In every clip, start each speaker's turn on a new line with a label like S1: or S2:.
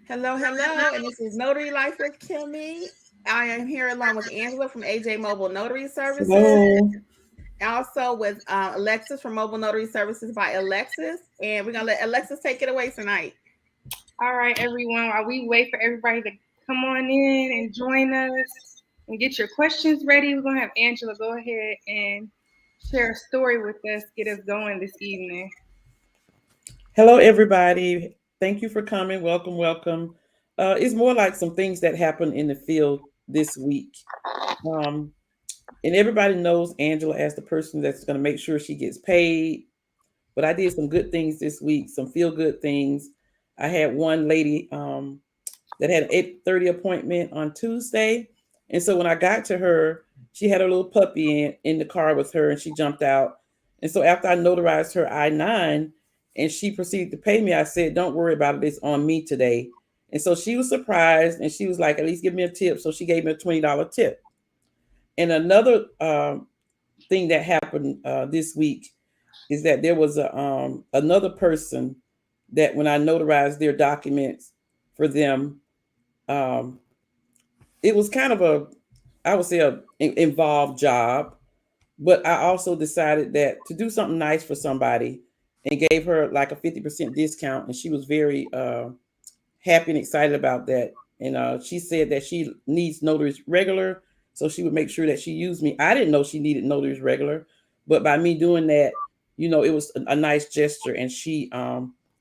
S1: Hello, hello, and this is Notary Life with Kimmi. I am here along with Angela from AJ Mobile Notary Services,
S2: Hello.
S1: also with Alexis from Mobile Notary Services by Alexis, and we're gonna let Alexis take it away tonight.
S3: All right, everyone. While we wait for everybody to come on in and join us and get your questions ready, we're going to have Angela go ahead and share a story with us, get us going this evening.
S2: Hello, everybody. Thank you for coming. Welcome, welcome. It's more like some things that happened in the field this week. Um, and everybody knows Angela as the person that's going to make sure she gets paid. But I did some good things this week, some feel good things. I had one lady that had an 8:30 appointment on Tuesday. And so when I got to her, she had her little puppy in the car with her and she jumped out. And so after I notarized her I-9 and she proceeded to pay me, I said, don't worry about it. It's on me today. And so she was surprised and she was like, at least give me a tip. So she gave me a $20 tip. And another thing that happened this week is that there was another person that when I notarized their documents for them, um, it was kind of I would say a involved job, but I also decided that to do something nice for somebody and gave her like a 50% discount, and she was very happy and excited about that. And she said that she needs notaries regular, so she would make sure that she used me. I didn't know she needed notaries regular, but by me doing that, it was a nice gesture, and she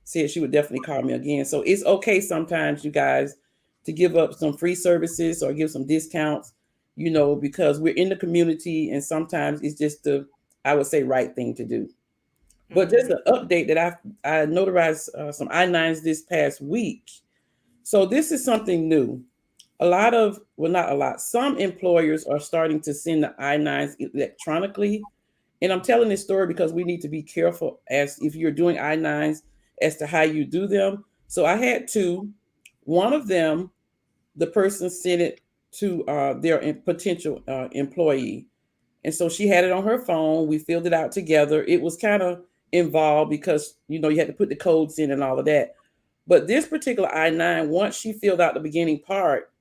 S2: said she would definitely call me again. So it's okay sometimes, you guys, to give up some free services or give some discounts, because we're in the community, and sometimes it's just the, I would say, right thing to do. But just
S1: Mhm.
S2: an update that I notarized some I-9s this past week. So this is something new. A lot of, well, not a lot, some employers are starting to send the I-9s electronically. And I'm telling this story because we need to be careful as if you're doing I-9s as to how you do them. So I had two. One of them, the person sent it to their potential employee. And so she had it on her phone. We filled it out together. It was kind of involved because, you had to put the codes in and all of that. But this particular I-9, once she filled out the beginning part,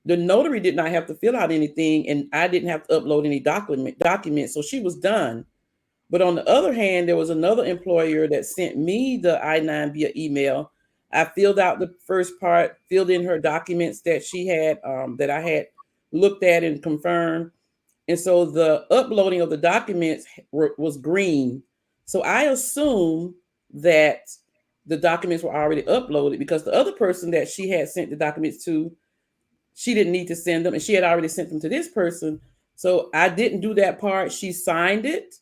S2: the notary did not have to fill out anything, and I didn't have to upload any documents. So she was done. But on the other hand, there was another employer that sent me the I-9 via email. I filled out the first part, filled in her documents that she had, that I had looked at and confirmed. And so the uploading of the documents was green. So I assumed that the documents were already uploaded because the other person that she had sent the documents to, she didn't need to send them and she had already sent them to this person. So I didn't do that part. She signed it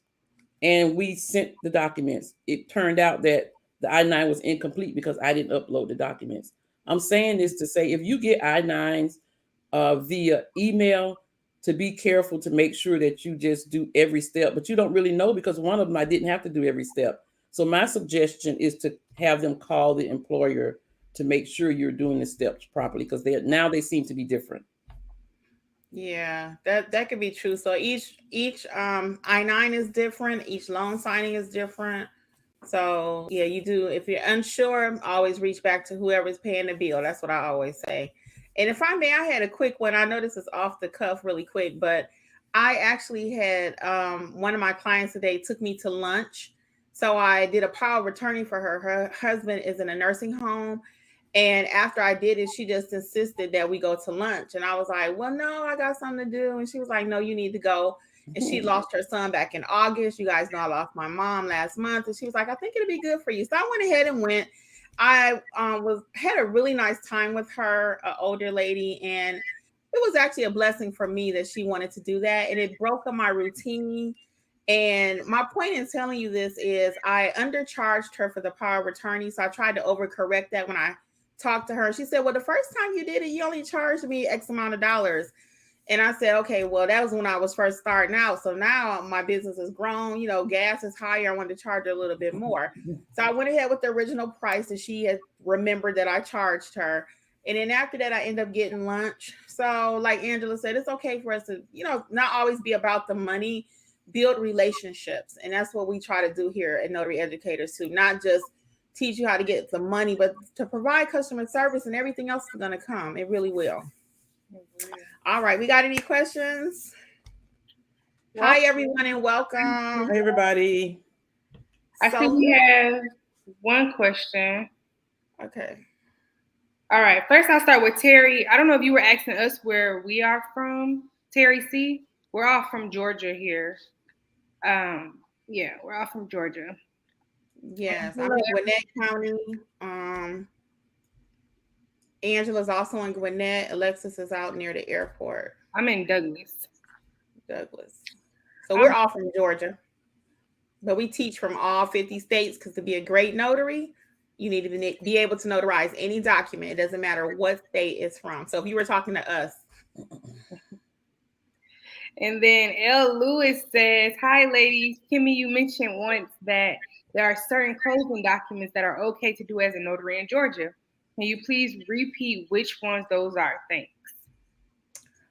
S2: and we sent the documents. It turned out that the I-9 was incomplete because I didn't upload the documents. I'm saying this to say if you get I-9s via email, to be careful to make sure that you just do every step, but you don't really know because one of them I didn't have to do every step. So my suggestion is to have them call the employer to make sure you're doing the steps properly because they seem to be different.
S1: Yeah, that could be true. So each I-9 is different. Each loan signing is different. So yeah, you do. If you're unsure, always reach back to whoever's paying the bill. That's what I always say. And if I may, I had a quick one. I know this is off the cuff, really quick, but I actually had one of my clients today took me to lunch. So I did a power of attorney for her. Her husband is in a nursing home, and after I did it, she just insisted that we go to lunch. And I was like, well, no, I got something to do. And she was like, no, you need to go. And she lost her son back in August. You guys know I lost my mom last month. And she was like, I think it'll be good for you. So I went ahead and went. I was had a really nice time with her, an older lady, and it was actually a blessing for me that she wanted to do that. And it broke up my routine. And my point in telling you this is I undercharged her for the power of attorney. So I tried to overcorrect that when I talked to her. She said, well, the first time you did it, you only charged me X amount of dollars. And I said, okay, well, that was when I was first starting out. So now my business has grown, gas is higher. I wanted to charge her a little bit more. So I went ahead with the original price that she had remembered that I charged her. And then after that, I ended up getting lunch. So, like Angela said, it's okay for us to, not always be about the money, build relationships. And that's what we try to do here at Notary Educators too, not just teach you how to get some money, but to provide customer service and everything else is going to come. It really will. All right. We got any questions? Hi, everyone, and welcome.
S2: Hi, everybody.
S3: I see we have one question.
S1: Okay.
S3: All right. First, I'll start with Terry. I don't know if you were asking us where we are from, Terry C. We're all from Georgia here. Yeah, we're all from Georgia.
S1: Yes, I'm in Gwinnett County. Angela's also in Gwinnett. Alexis is out near the airport.
S3: I'm in Douglas.
S1: So we're all from Georgia. But we teach from all 50 states because to be a great notary, you need to be able to notarize any document. It doesn't matter what state it's from. So if you were talking to us.
S3: And then L. Lewis says, hi, ladies. Kimmi, you mentioned once that there are certain closing documents that are okay to do as a notary in Georgia. Can you please repeat which ones those are? Thanks.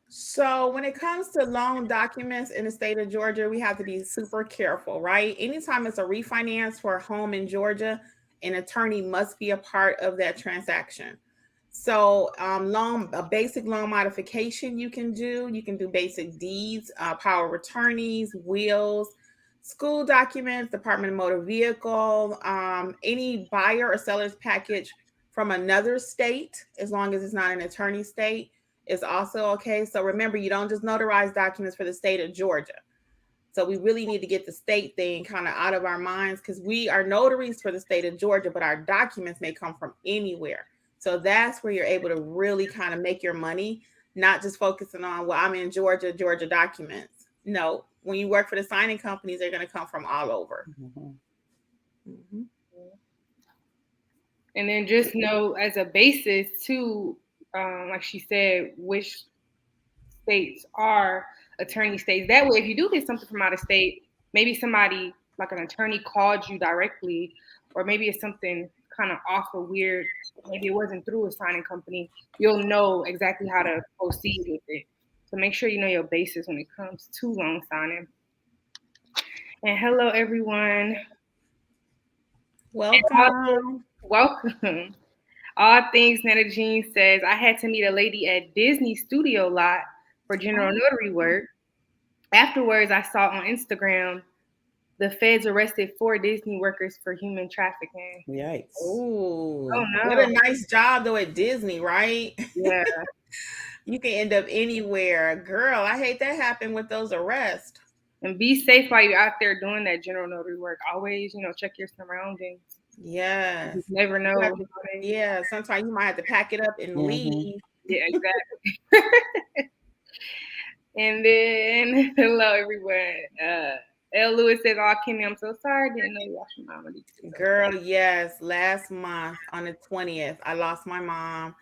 S1: So when it comes to loan documents in the state of Georgia, we have to be super careful, right? Anytime it's a refinance for a home in Georgia, an attorney must be a part of that transaction. So a basic loan modification you can do basic deeds, power of attorneys, wills, school documents, Department of Motor Vehicle, any buyer or seller's package from another state, as long as it's not an attorney state, is also okay. So remember, you don't just notarize documents for the state of Georgia. So we really need to get the state thing kind of out of our minds because we are notaries for the state of Georgia, but our documents may come from anywhere. So that's where you're able to really kind of make your money, not just focusing on, well, I'm in Georgia documents. No, when you work for the signing companies, they're going to come from all over.
S3: And then just know as a basis too, like she said, which states are attorney states. That way, if you do get something from out of state, maybe somebody like an attorney called you directly, or maybe it's something kind of off or weird, maybe it wasn't through a signing company, you'll know exactly how to proceed with it. So make sure you know your basis when it comes to loan signing. And hello, everyone.
S1: Welcome.
S3: Welcome. All Things Netta Jean says, I had to meet a lady at Disney Studio Lot for general notary work. Afterwards, I saw on Instagram the feds arrested 4 Disney workers for human trafficking.
S2: Yikes.
S1: Oh
S3: no.
S1: What a nice job, though, at Disney, right?
S3: Yeah.
S1: You can end up anywhere. Girl, I hate that happened with those arrests.
S3: And be safe while you're out there doing that general notary work. Always, check your surroundings.
S1: Yes.
S3: You never know.
S1: Yeah, sometimes you might have to pack it up and leave.
S3: Yeah, exactly. And then, hello, everyone. L. Lewis says, oh, Kimmi, I'm so sorry. Didn't know you lost your mom.
S1: Girl, yes. Last month on the 20th, I lost my mom.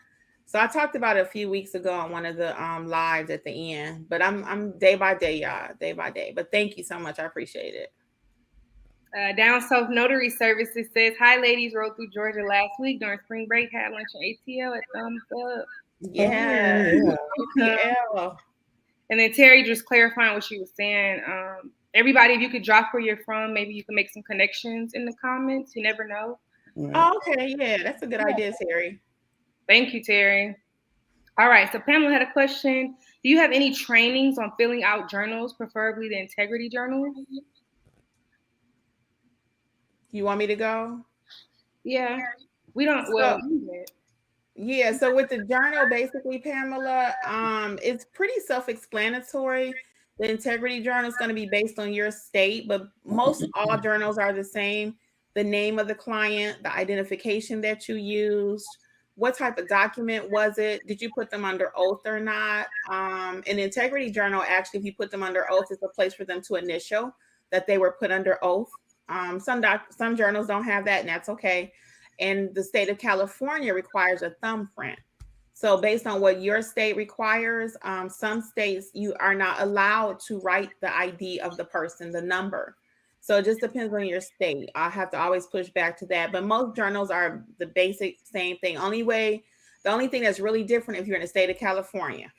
S1: So I talked about it a few weeks ago on one of the lives at the end. But I'm day by day, y'all. Day by day. But thank you so much. I appreciate it.
S3: Down South Notary Services says, hi, ladies. Rode through Georgia last week during spring break. Had lunch in ATL at Thumbs Up.
S1: Yeah. ATL.
S3: And then Terry just clarifying what she was saying. Everybody, if you could drop where you're from, maybe you can make some connections in the comments. You never know.
S1: Oh, okay. Yeah, that's a good idea, Terry.
S3: Thank you, Terry. All right. So Pamela had a question. Do you have any trainings on filling out journals, preferably the integrity journal?
S1: You want me to go?
S3: Yeah. We don't.
S1: Yeah, so with the journal, basically, Pamela, it's pretty self-explanatory. The integrity journal is going to be based on your state, but most all journals are the same. The name of the client, the identification that you used, what type of document was it? Did you put them under oath or not? An integrity journal, actually, if you put them under oath, it's a place for them to initial that they were put under oath. Some journals don't have that, and that's okay. And the state of California requires a thumbprint. So based on what your state requires, some states you are not allowed to write the ID of the person, the number. So it just depends on your state. I have to always push back to that. But most journals are the basic same thing. The only thing that's really different if you're in the state of California.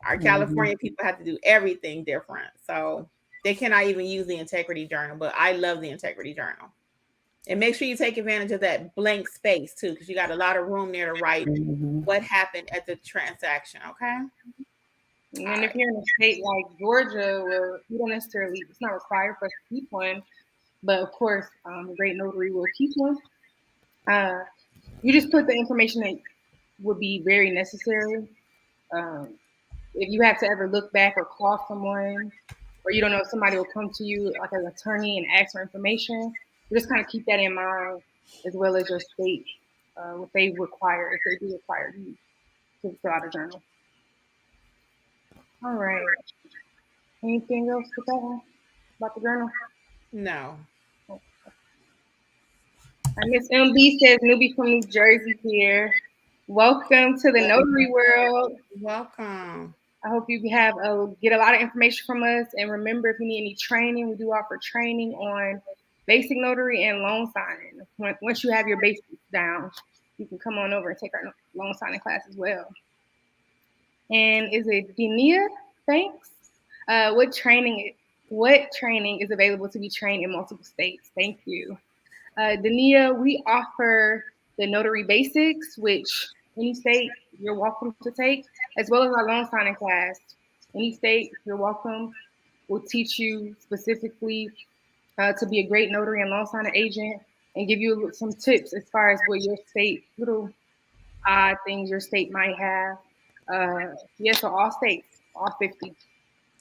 S1: Our California people have to do everything different. So they cannot even use the integrity journal, but I love the integrity journal. And make sure you take advantage of that blank space too, because you got a lot of room there to write what happened at the transaction. Okay.
S3: And
S1: All
S3: then if
S1: right.
S3: you're in a state like Georgia, where you don't necessarily, it's not required for us to keep one, but of course, a great notary will keep one. Uh, you just put the information that would be very necessary. Um, if you have to ever look back or call someone, or you don't know if somebody will come to you like an attorney and ask for information, you just kind of keep that in mind, as well as your state, what they require, if they do require you to fill out a journal. All right. Anything else with that one about the journal?
S1: No.
S3: Miss MB says newbie from New Jersey here. Welcome to the notary world.
S1: Welcome.
S3: I hope you have get a lot of information from us. And remember, if you need any training, we do offer training on basic notary and loan signing. Once you have your basics down, you can come on over and take our loan signing class as well. And is it Denia? Thanks. What training? What training is available to be trained in multiple states? Thank you. Dania, we offer the notary basics, which any state you're welcome to take, as well as our loan signing class. Any state you're welcome. We'll teach you specifically to be a great notary and loan signing agent, and give you some tips as far as what your state, little odd things your state might have. So all states, all 50.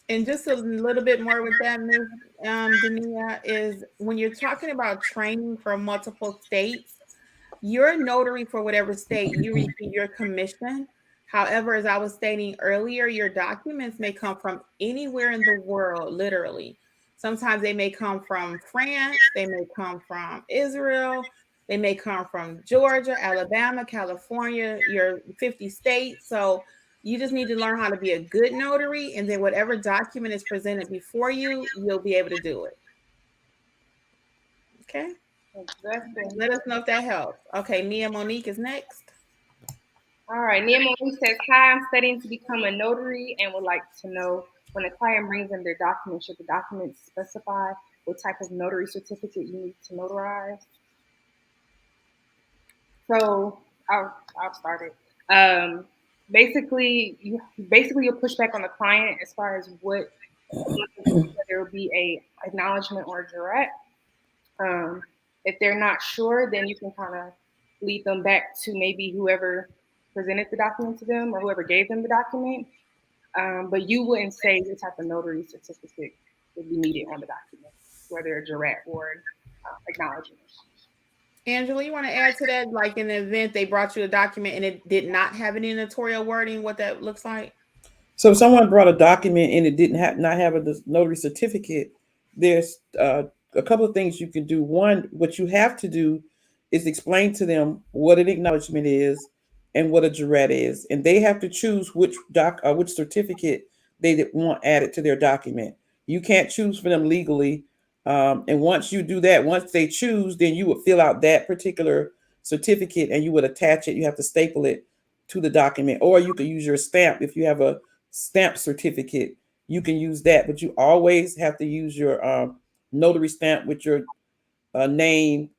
S1: And just a little bit more with that, Ms. Dania, is when you're talking about training for multiple states, you're a notary for whatever state you receive your commission. However, as I was stating earlier, your documents may come from anywhere in the world, literally. Sometimes they may come from France, they may come from Israel, they may come from Georgia, Alabama, California, your 50 states. So you just need to learn how to be a good notary, and then whatever document is presented before you, you'll be able to do it. Okay.
S3: Exactly.
S1: Let us know if that helps. Okay, Mia Monique is next.
S3: All right. Nia Monique says, "Hi, I'm studying to become a notary and would like to know when a client brings in their documents, should the documents specify what type of notary certificate you need to notarize?" So I'll start it. Basically, you'll push back on the client as far as what there will be a acknowledgement or a jurat. If they're not sure, then you can kind of lead them back to maybe whoever presented the document to them or whoever gave them the document. But you wouldn't say what type of notary certificate would be needed on the document, whether a jurat or acknowledgement.
S1: Angela, you want to add to that? Like in the event they brought you a document and it did not have any notarial wording, what that looks like?
S2: So if someone brought a document and it didn't have not have a notary certificate, there's a couple of things you can do. One, what you have to do is explain to them what an acknowledgement is and what a jurat is, and they have to choose which certificate they want added to their document. You can't choose for them legally, and once you do that, once they choose, then you would fill out that particular certificate and you would attach it. You have to staple it to the document, or you could use your stamp if you have a stamp certificate. You can use that, but you always have to use your notary stamp with your name,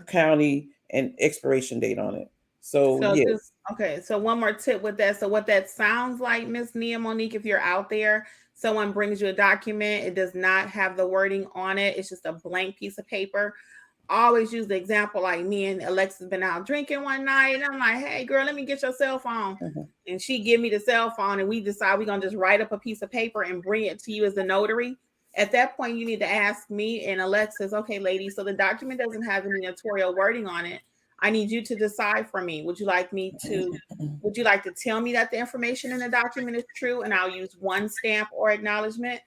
S2: county, and expiration date on it. So
S1: So just
S2: yes.
S1: okay. So one more tip with that. So what that sounds like, Miss Nia Monique, if you're out there, someone brings you a document, it does not have the wording on it. It's just a blank piece of paper. I always use the example like me and Alexa's been out drinking one night, and I'm like, "Hey, girl, let me get your cell phone,"
S2: Mhm.
S1: and she give me the cell phone, and we decide we're gonna just write up a piece of paper and bring it to you as a notary. At that point, you need to ask me and Alexis, "Okay, lady, so the document doesn't have any notarial wording on it. I need you to decide for me. Would you like to tell me that the information in the document is true, and I'll use one stamp or acknowledgement?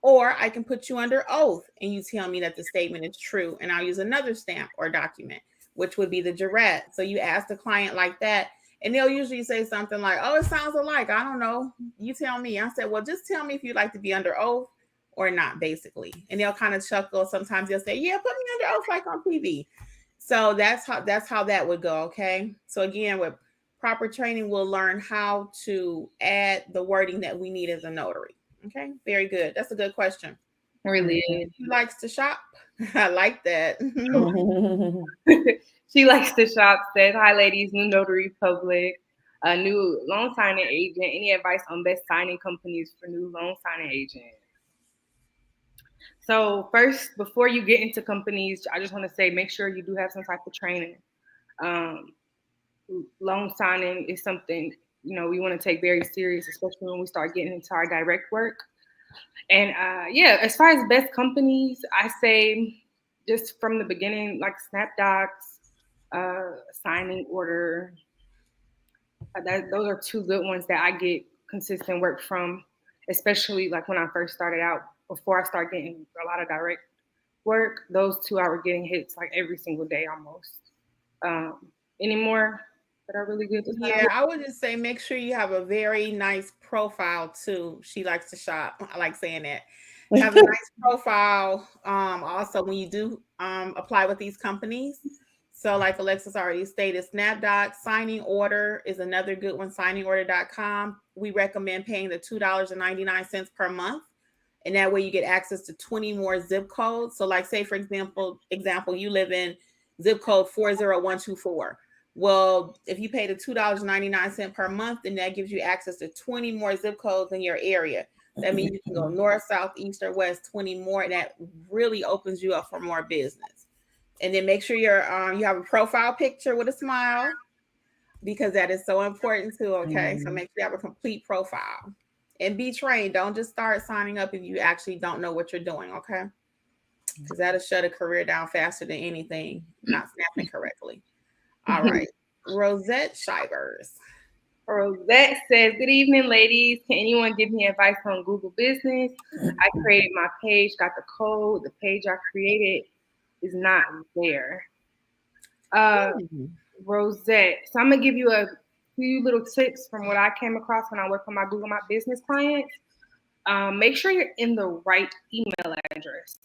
S1: Or I can put you under oath and you tell me that the statement is true, and I'll use another stamp or document, which would be the jurat." So you ask the client like that, and they'll usually say something like, "Oh, it sounds alike. I don't know. You tell me." I said, "Well, just tell me if you'd like to be under oath or not," basically. And they'll kind of chuckle. Sometimes they'll say, "Yeah, put me under oath like on TV." So that's how that would go. Okay. So again, with proper training, we'll learn how to add the wording that we need as a notary. Okay, very good. That's a good question.
S3: Really
S1: She likes to shop. I like that.
S3: is. She likes to shop. Says, "Hi, ladies. New notary public, a new loan signing agent. Any advice on best signing companies for new loan signing agent?" So first, before you get into companies, I just want to say make sure you do have some type of training. Um, Loan signing is something we want to take very serious, especially when we start getting into our direct work. And yeah, as far as best companies, I say just from the beginning, like SnapDocs, Signing Order. Those are two good ones that I get consistent work from, especially like when I first started out. Before I start getting a lot of direct work, those two I were getting hits like every single day almost. Any more that are really good to start
S1: Yeah, I would just say make sure you have a very nice profile too. She likes to shop. I like saying that. Have a nice profile. Also when you do apply with these companies. So like Alexis already stated, SnapDoc, Signing Order is another good one, signingorder.com. We recommend paying the $2.99 per month. And that way you get access to 20 more zip codes. So like say for example, you live in zip code 40124. Well, if you pay the $2.99 per month, then that gives you access to 20 more zip codes in your area. That means you can go north, south, east, or west, 20 more, and that really opens you up for more business. And then make sure you have a profile picture with a smile, because that is so important too. Okay, so make sure you have a complete profile and be trained. Don't just start signing up if you actually don't know what you're doing. Okay, because that'll shut a career down faster than anything not snapping correctly. All right. Rosette Shivers.
S3: Rosette says, "Good evening, ladies. Can anyone give me advice on Google Business? I created my page, got the code. The page I created is not there." Rosette. So I'm gonna give you a few little tips from what I came across when I work with my Google My Business clients. Make sure you're in the right email address.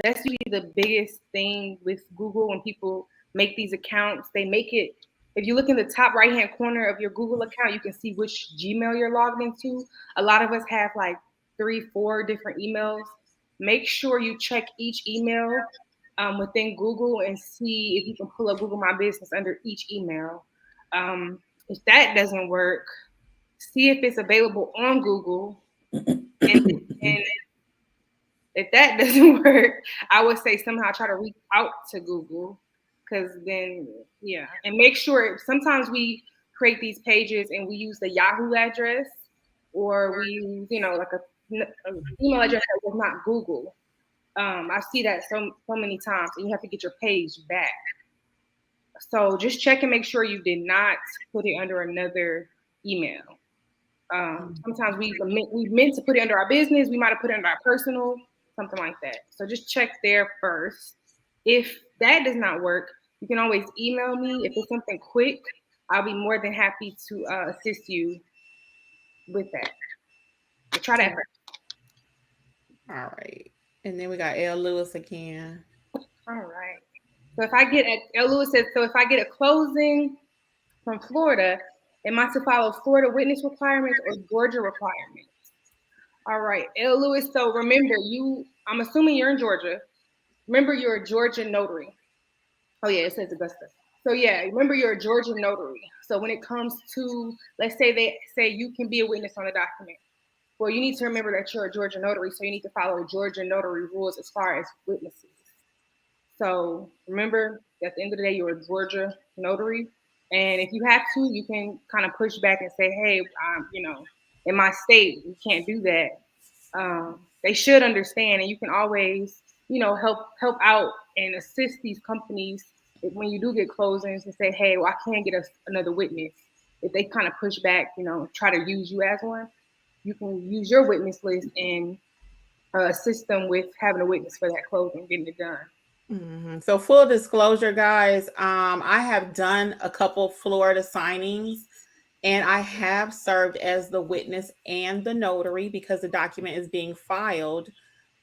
S3: That's usually the biggest thing with Google when people make these accounts. They make it, if you look in the top right hand corner of your Google account, you can see which Gmail you're logged into. A lot of us have like 3, 4 different emails. Make sure you check each email within Google and see if you can pull up Google My Business under each email. If that doesn't work, see if it's available on Google. And if that doesn't work, I would say somehow try to reach out to Google, because then, yeah. And make sure, sometimes we create these pages and we use the Yahoo address, or we use, like a email address that was not Google. I see that so many times, and you have to get your page back. So just check and make sure you did not put it under another email. Sometimes we meant to put it under our business. We might have put it under our personal, something like that. So just check there first. If that does not work, you can always email me. If it's something quick, I'll be more than happy to assist you with that. So try that first.
S1: All right. And then we got L. Lewis again.
S3: All right. So if I get L. Lewis says, so if I get a closing from Florida, am I to follow Florida witness requirements or Georgia requirements? All right, L. Lewis. So remember, I'm assuming you're in Georgia. Remember, you're a Georgia notary. Oh yeah, it says Augusta. So yeah, remember, you're a Georgia notary. So when it comes to, let's say they say you can be a witness on a document. Well, you need to remember that you're a Georgia notary, so you need to follow Georgia notary rules as far as witnesses. So remember, at the end of the day, you're a Georgia notary. And if you have to, you can kind of push back and say, hey, in my state, you can't do that. They should understand, and you can always, help out and assist these companies when you do get closings and say, hey, well, I can't get another witness. If they kind of push back, try to use you as one, you can use your witness list and assist them with having a witness for that closing, getting it done.
S1: Mm-hmm. So full disclosure, guys, I have done a couple Florida signings, and I have served as the witness and the notary because the document is being filed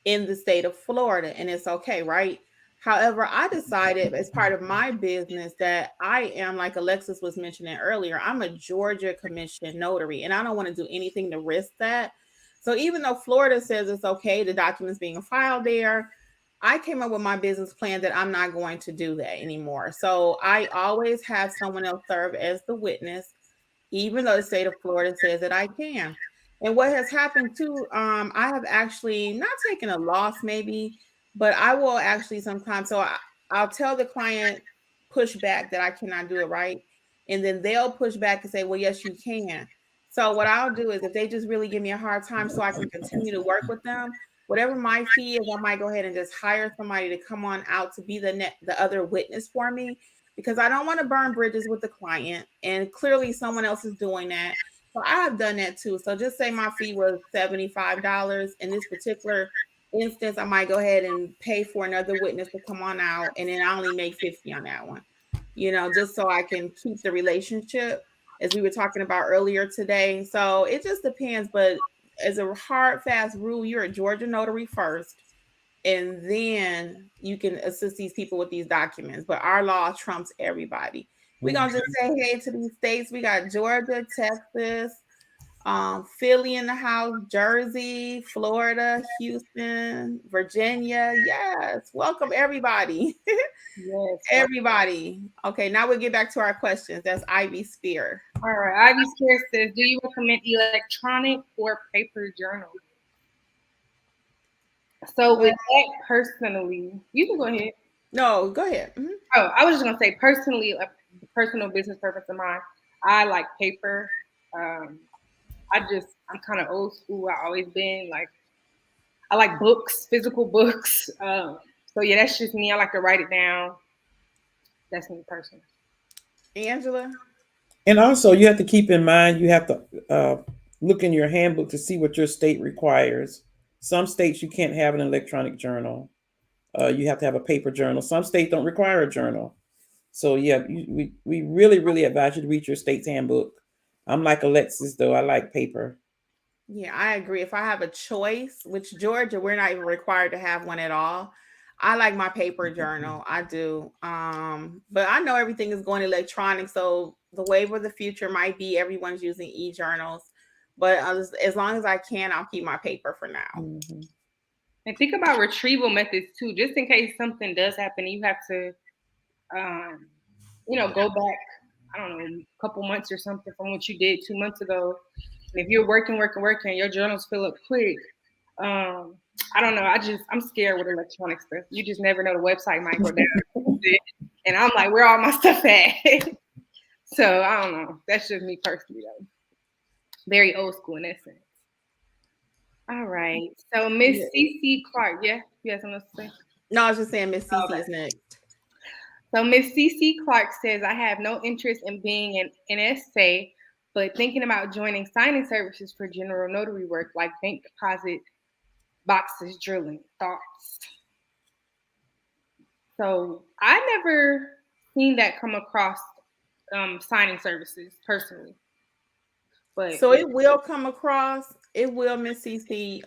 S1: in the state of Florida, and it's okay, right? However, I decided as part of my business that I am, like Alexis was mentioning earlier, I'm a Georgia commission notary, and I don't want to do anything to risk that. So even though Florida says it's okay, the documents being filed there, I came up with my business plan that I'm not going to do that anymore. So I always have someone else serve as the witness, even though the state of Florida says that I can. And what has happened too, I have actually not taken a loss, maybe, but I will actually sometimes. I'll tell the client, push back that I cannot do it right, and then they'll push back and say, "Well, yes, you can." So what I'll do is, if they just really give me a hard time, so I can continue to work with them, whatever my fee is, I might go ahead and just hire somebody to come on out to be the other witness for me, because I don't want to burn bridges with the client. And clearly someone else is doing that. So I have done that too. So just say my fee was $75. In this particular instance, I might go ahead and pay for another witness to come on out. And then I only make 50 on that one, just so I can keep the relationship, as we were talking about earlier today. So it just depends. But as a hard, fast rule, you're a Georgia notary first, and then you can assist these people with these documents. But our law trumps everybody. We're gonna just say hey to these states. We got Georgia, Texas, Philly in the house, Jersey, Florida, Houston, Virginia. Yes, welcome everybody.
S3: Yes.
S1: Everybody. Okay, now we'll get back to our questions. That's Ivy Spear.
S3: All right. Ivy Spear says, do you recommend electronic or paper journal? So with that, personally, you can go ahead.
S1: No, go ahead. Mm-hmm.
S3: Oh, I was just gonna say, personally, a personal business purpose of mine, I like paper. I'm kind of old school. I always been like, I like books, physical books. So yeah, that's just me. I like to write it down. That's me personally.
S1: Angela?
S2: And also, you have to keep in mind, you have to look in your handbook to see what your state requires. Some states you can't have an electronic journal. You have to have a paper journal. Some states don't require a journal. So yeah, we really, really advise you to read your state's handbook. I'm like Alexis, though. I like paper.
S1: Yeah, I agree. If I have a choice, which Georgia, we're not even required to have one at all. I like my paper journal. I do. But I know everything is going electronic, so the wave of the future might be everyone's using e-journals. But as long as I can, I'll keep my paper for now.
S2: Mm-hmm.
S3: And think about retrieval methods too, just in case something does happen and you have to, go back, I don't know, a couple months or something from what you did 2 months ago. And if you're working, your journals fill up quick. I don't know. I'm scared with electronic stuff. You just never know. The website might go down. And I'm like, where all my stuff at? So I don't know. That's just me personally, though. Very old school in that sense. All right. So Miss CC Clark, yeah, you have something else to say?
S1: No, I was just saying Miss CC is next.
S3: So Miss CC Clark says, I have no interest in being an NSA, but thinking about joining signing services for general notary work like bank deposit boxes drilling. Thoughts? So I never seen that come across signing services personally. But
S1: so it will come across. It will, Miss CC.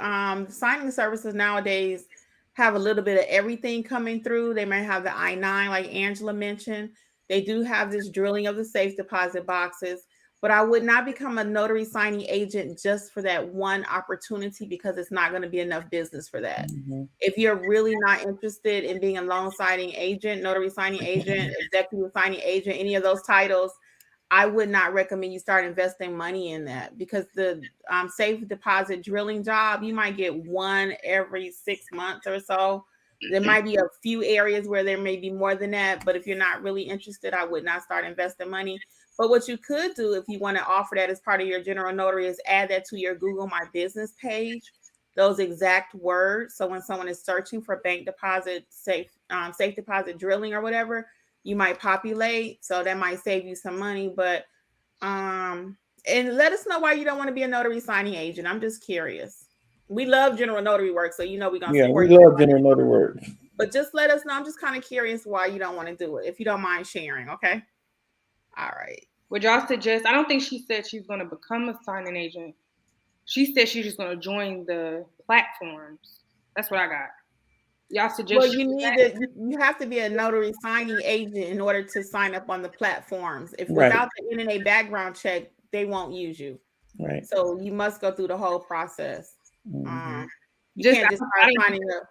S1: Signing services nowadays have a little bit of everything coming through. They may have the I-9, like Angela mentioned. They do have this drilling of the safe deposit boxes. But I would not become a notary signing agent just for that one opportunity, because it's not going to be enough business for that.
S2: Mm-hmm.
S1: If you're really not interested in being a loan signing agent, notary signing agent, executive signing agent, any of those titles, I would not recommend you start investing money in that, because the safe deposit drilling job, you might get one every 6 months or so. There might be a few areas where there may be more than that, but if you're not really interested, I would not start investing money. But what you could do, if you want to offer that as part of your general notary, is add that to your Google My Business page, those exact words. So when someone is searching for bank deposit, safe deposit drilling or whatever, you might populate. So that might save you some money. But and let us know why you don't want to be a notary signing agent. I'm just curious. We love general notary work, so we're gonna support
S2: we love general notary work.
S1: But just let us know. I'm just kind of curious why you don't want to do it, if you don't mind sharing. Okay. All right.
S3: Would y'all suggest? I don't think she said she's going to become a signing agent. She said she's just going to join the platforms. That's what I got. Y'all suggest?
S1: Well, you have to be a notary signing agent in order to sign up on the platforms. If without the NNA background check, they won't use you.
S2: Right.
S1: So you must go through the whole process.
S2: Mhm.
S1: You
S3: Just
S1: can't just
S3: I
S1: start
S3: don't,
S1: signing up,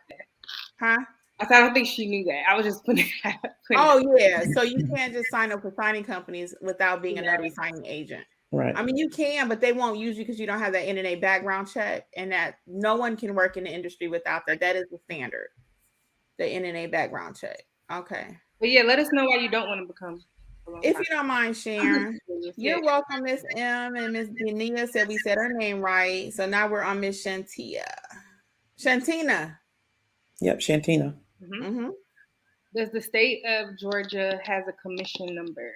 S1: huh?
S3: I don't think she knew that. I was just putting putting it out.
S1: Oh yeah, so you can't just sign up for signing companies without being a
S3: Yeah.
S1: notary signing agent.
S2: Right.
S1: I mean, you can, but they won't use you because you don't have that NNA background check, and that no one can work in the industry without that. That is the standard, the NNA background check. Okay.
S3: But yeah, let us know why you don't want to become a loan
S1: If
S3: signing.
S1: you don't mind sharing,
S3: Yeah.
S1: you're welcome, Miss M. And Miss Dania said we said her name right. So now we're on Miss Shantia. Shantina.
S2: Yep, Shantina.
S3: Mm-hmm.
S1: Mm-hmm.
S3: Does the state of Georgia has a commission number?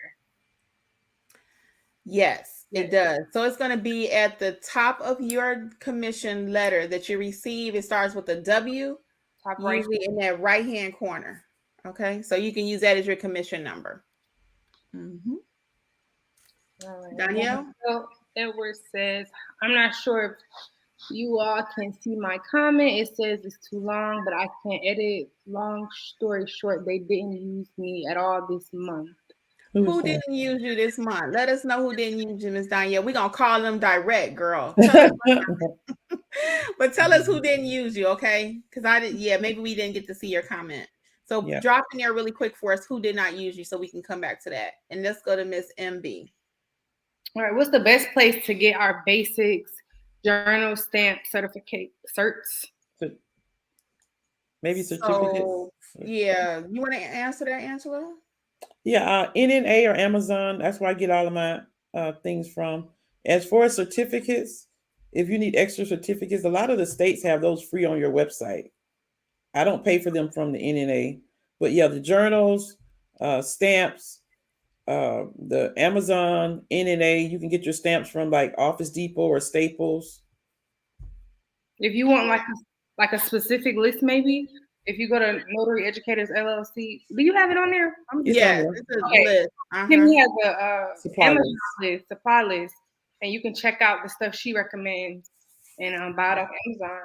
S1: Yes,
S3: Yes.
S1: it does. So it's going to be at the top of your commission letter that you receive. It starts with a W,
S3: Top right.
S1: usually in that right hand corner. Okay. So you can use that as your commission number. Mm-hmm.
S3: All right.
S1: Danielle?
S3: So Edward says, I'm not sure if you all can see my comment. It says it's too long, but I can edit. Long story short, they didn't use me at all this month.
S1: Who
S2: Who's that?
S1: didn't use you this month? Let us know who didn't use you, Miss Danielle. We're going to call them direct, girl. Tell us, but tell us who didn't use you, okay? Because I did, yeah, maybe we didn't get to see your comment. So
S2: Yeah.
S1: drop in there really quick for us who did not use you so we can come back to that. And let's go to Miss MB.
S3: All right. What's the best place to get our basics journal stamp certificate certs?
S2: Maybe certificates.
S1: So, yeah, you want to answer that, Angela?
S2: Yeah, NNA or Amazon. That's where I get all of my things from. As far as certificates, if you need extra certificates, a lot of the states have those free on your website. I don't pay for them from the NNA, but yeah, the journals, stamps, the Amazon NNA. You can get your stamps from like Office Depot or Staples.
S3: If you want like a specific list, maybe if you go to Notary Educators LLC, do you have it on there? I'm just
S2: It's on
S1: Yes,
S2: there.
S1: it's a
S3: okay.
S1: list.
S3: Kimmi has a
S2: Supply
S3: Amazon
S2: list.
S3: supply list, and you can check out the stuff she recommends and buy it off Amazon.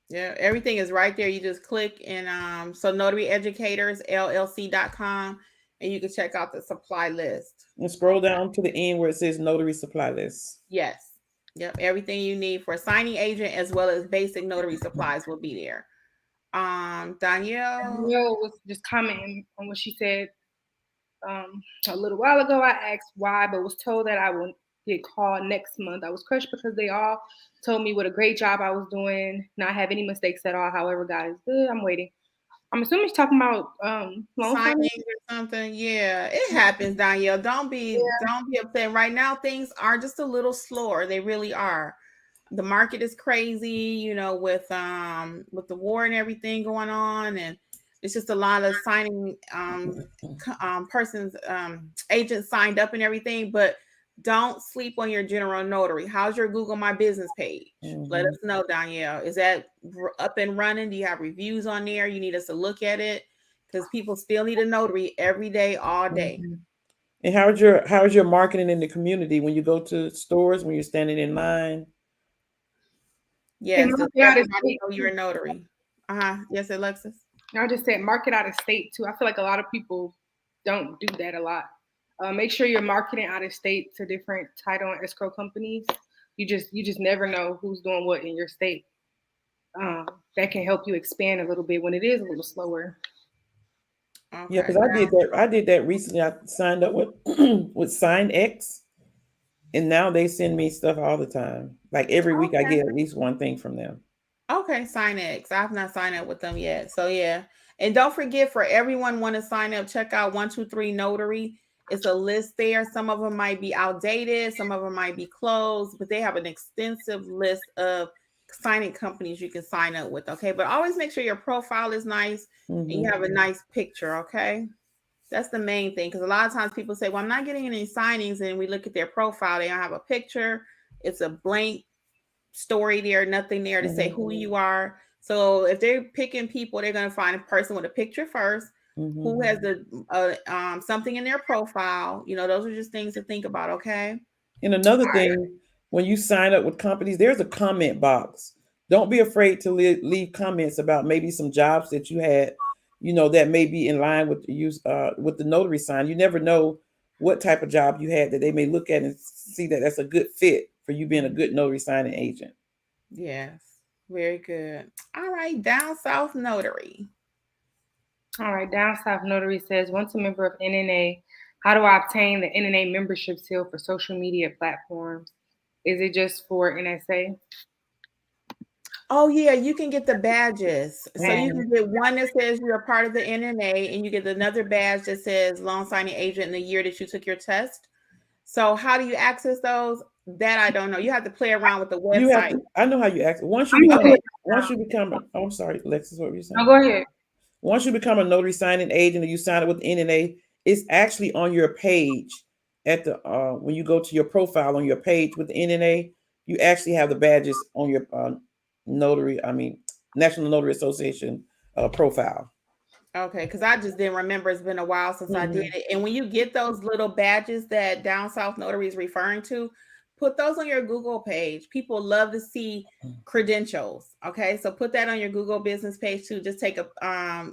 S1: Yeah, everything is right there. You just click and so Notary Educators LLC.com and you can check out the supply list.
S2: And scroll down to the end where it says Notary Supply List.
S1: Yes. Yep. Everything you need for a signing agent as well as basic notary supplies will be there. Danielle.
S3: Danielle was just commenting on what she said a little while ago. I asked why, but was told that I will get called next month. I was crushed because they all told me what a great job I was doing, not have any mistakes at all. However, God is good. I'm waiting. I'm assuming she's talking about loan
S1: Signing
S3: signing.
S1: or something. Yeah, it happens, Danielle. Don't be upset. Right now, things are just a little slower. They really are. The market is crazy, with the war and everything going on, and it's just a lot of signing persons agents signed up and everything. But don't sleep on your general notary. How's your Google My Business page? Let us know, Danielle. Is that up and running? Do you have reviews on there? You need us to look at it because people still need a notary every day, all day.
S2: And how's your marketing in the community when you go to stores, when you're standing in line?
S1: Yes, does everybody know you're a notary? Yes, Alexis.
S3: I just said market out of state too. I feel like a lot of people don't do that a lot. Make sure you're marketing out of state to different title and escrow companies. You just never know who's doing what in your state. That can help you expand a little bit when it is a little slower.
S2: Okay, yeah, because I did that recently. I signed up with with SignX, and now they send me stuff all the time. Like every week, I get at least one thing from them.
S1: Okay, SignX. I've not signed up with them yet. So yeah. And don't forget, for everyone want to sign up, check out 123 Notary. It's a list there. Some of them might be outdated, some of them might be closed, but they have an extensive list of signing companies you can sign up with. Okay. But always make sure your profile is nice and you have a nice picture. Okay. That's the main thing. Because a lot of times people say, well, I'm not getting any signings. And we look at their profile, they don't have a picture. It's a blank story there, nothing there to say who you are. So if they're picking people, they're going to find a person with a picture first, who has the something in their profile. Those are just things to think about. Okay.
S2: And another thing, when you sign up with companies, there's a comment box. Don't be afraid to leave comments about maybe some jobs that you had, that may be in line with the notary sign. You never know what type of job you had that they may look at and see that that's a good fit for you being a good notary signing agent.
S1: Yes. Very good. All right, down south notary.
S3: All right, Down South Notary says, once a member of NNA, how do I obtain the NNA membership seal for social media platforms? Is it just for NSA?
S1: Oh yeah, you can get the badges. So you
S3: Man,
S1: can get one that says you're a part of the NNA, and you get another badge that says loan signing agent in the year that you took your test. So how do you access those? That I don't know. You have to play around with the
S2: You have
S1: website.
S2: to. I know how you act.
S3: I'm gonna put it
S2: Once
S3: down.
S2: you become. Oh, I'm sorry, Alexis. What were you
S3: No,
S2: saying?
S3: go ahead.
S2: Once you become a notary signing agent and you sign up with NNA, it's actually on your page at the when you go to your profile on your page with the NNA, you actually have the badges on your notary. I mean, National Notary Association profile.
S1: Okay, because I just didn't remember. It's been a while since I did
S2: Hmm.
S1: it. And when you get those little badges that Down South Notary is referring to, put those on your Google page. People love to see credentials. Okay, so put that on your Google business page too. Just take a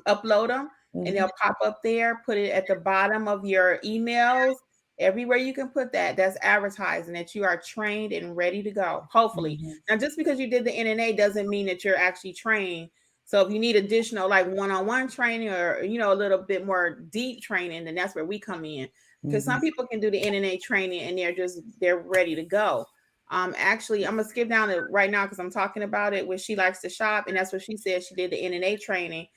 S1: upload them, and
S2: Hmm.
S1: they'll pop up there. Put it at the bottom of your emails. Everywhere you can put that, that's advertising that you are trained and ready to go. Hopefully,
S2: Hmm.
S1: now just because you did the NNA doesn't mean that you're actually trained. So if you need additional like one-on-one training or a little bit more deep training, then that's where we come in. Because
S2: Hmm.
S1: some people can do the NNA training and they're ready to go. Actually, I'm gonna skip down to right now because I'm talking about it where she likes to shop, and that's what she said. She did the NNA training,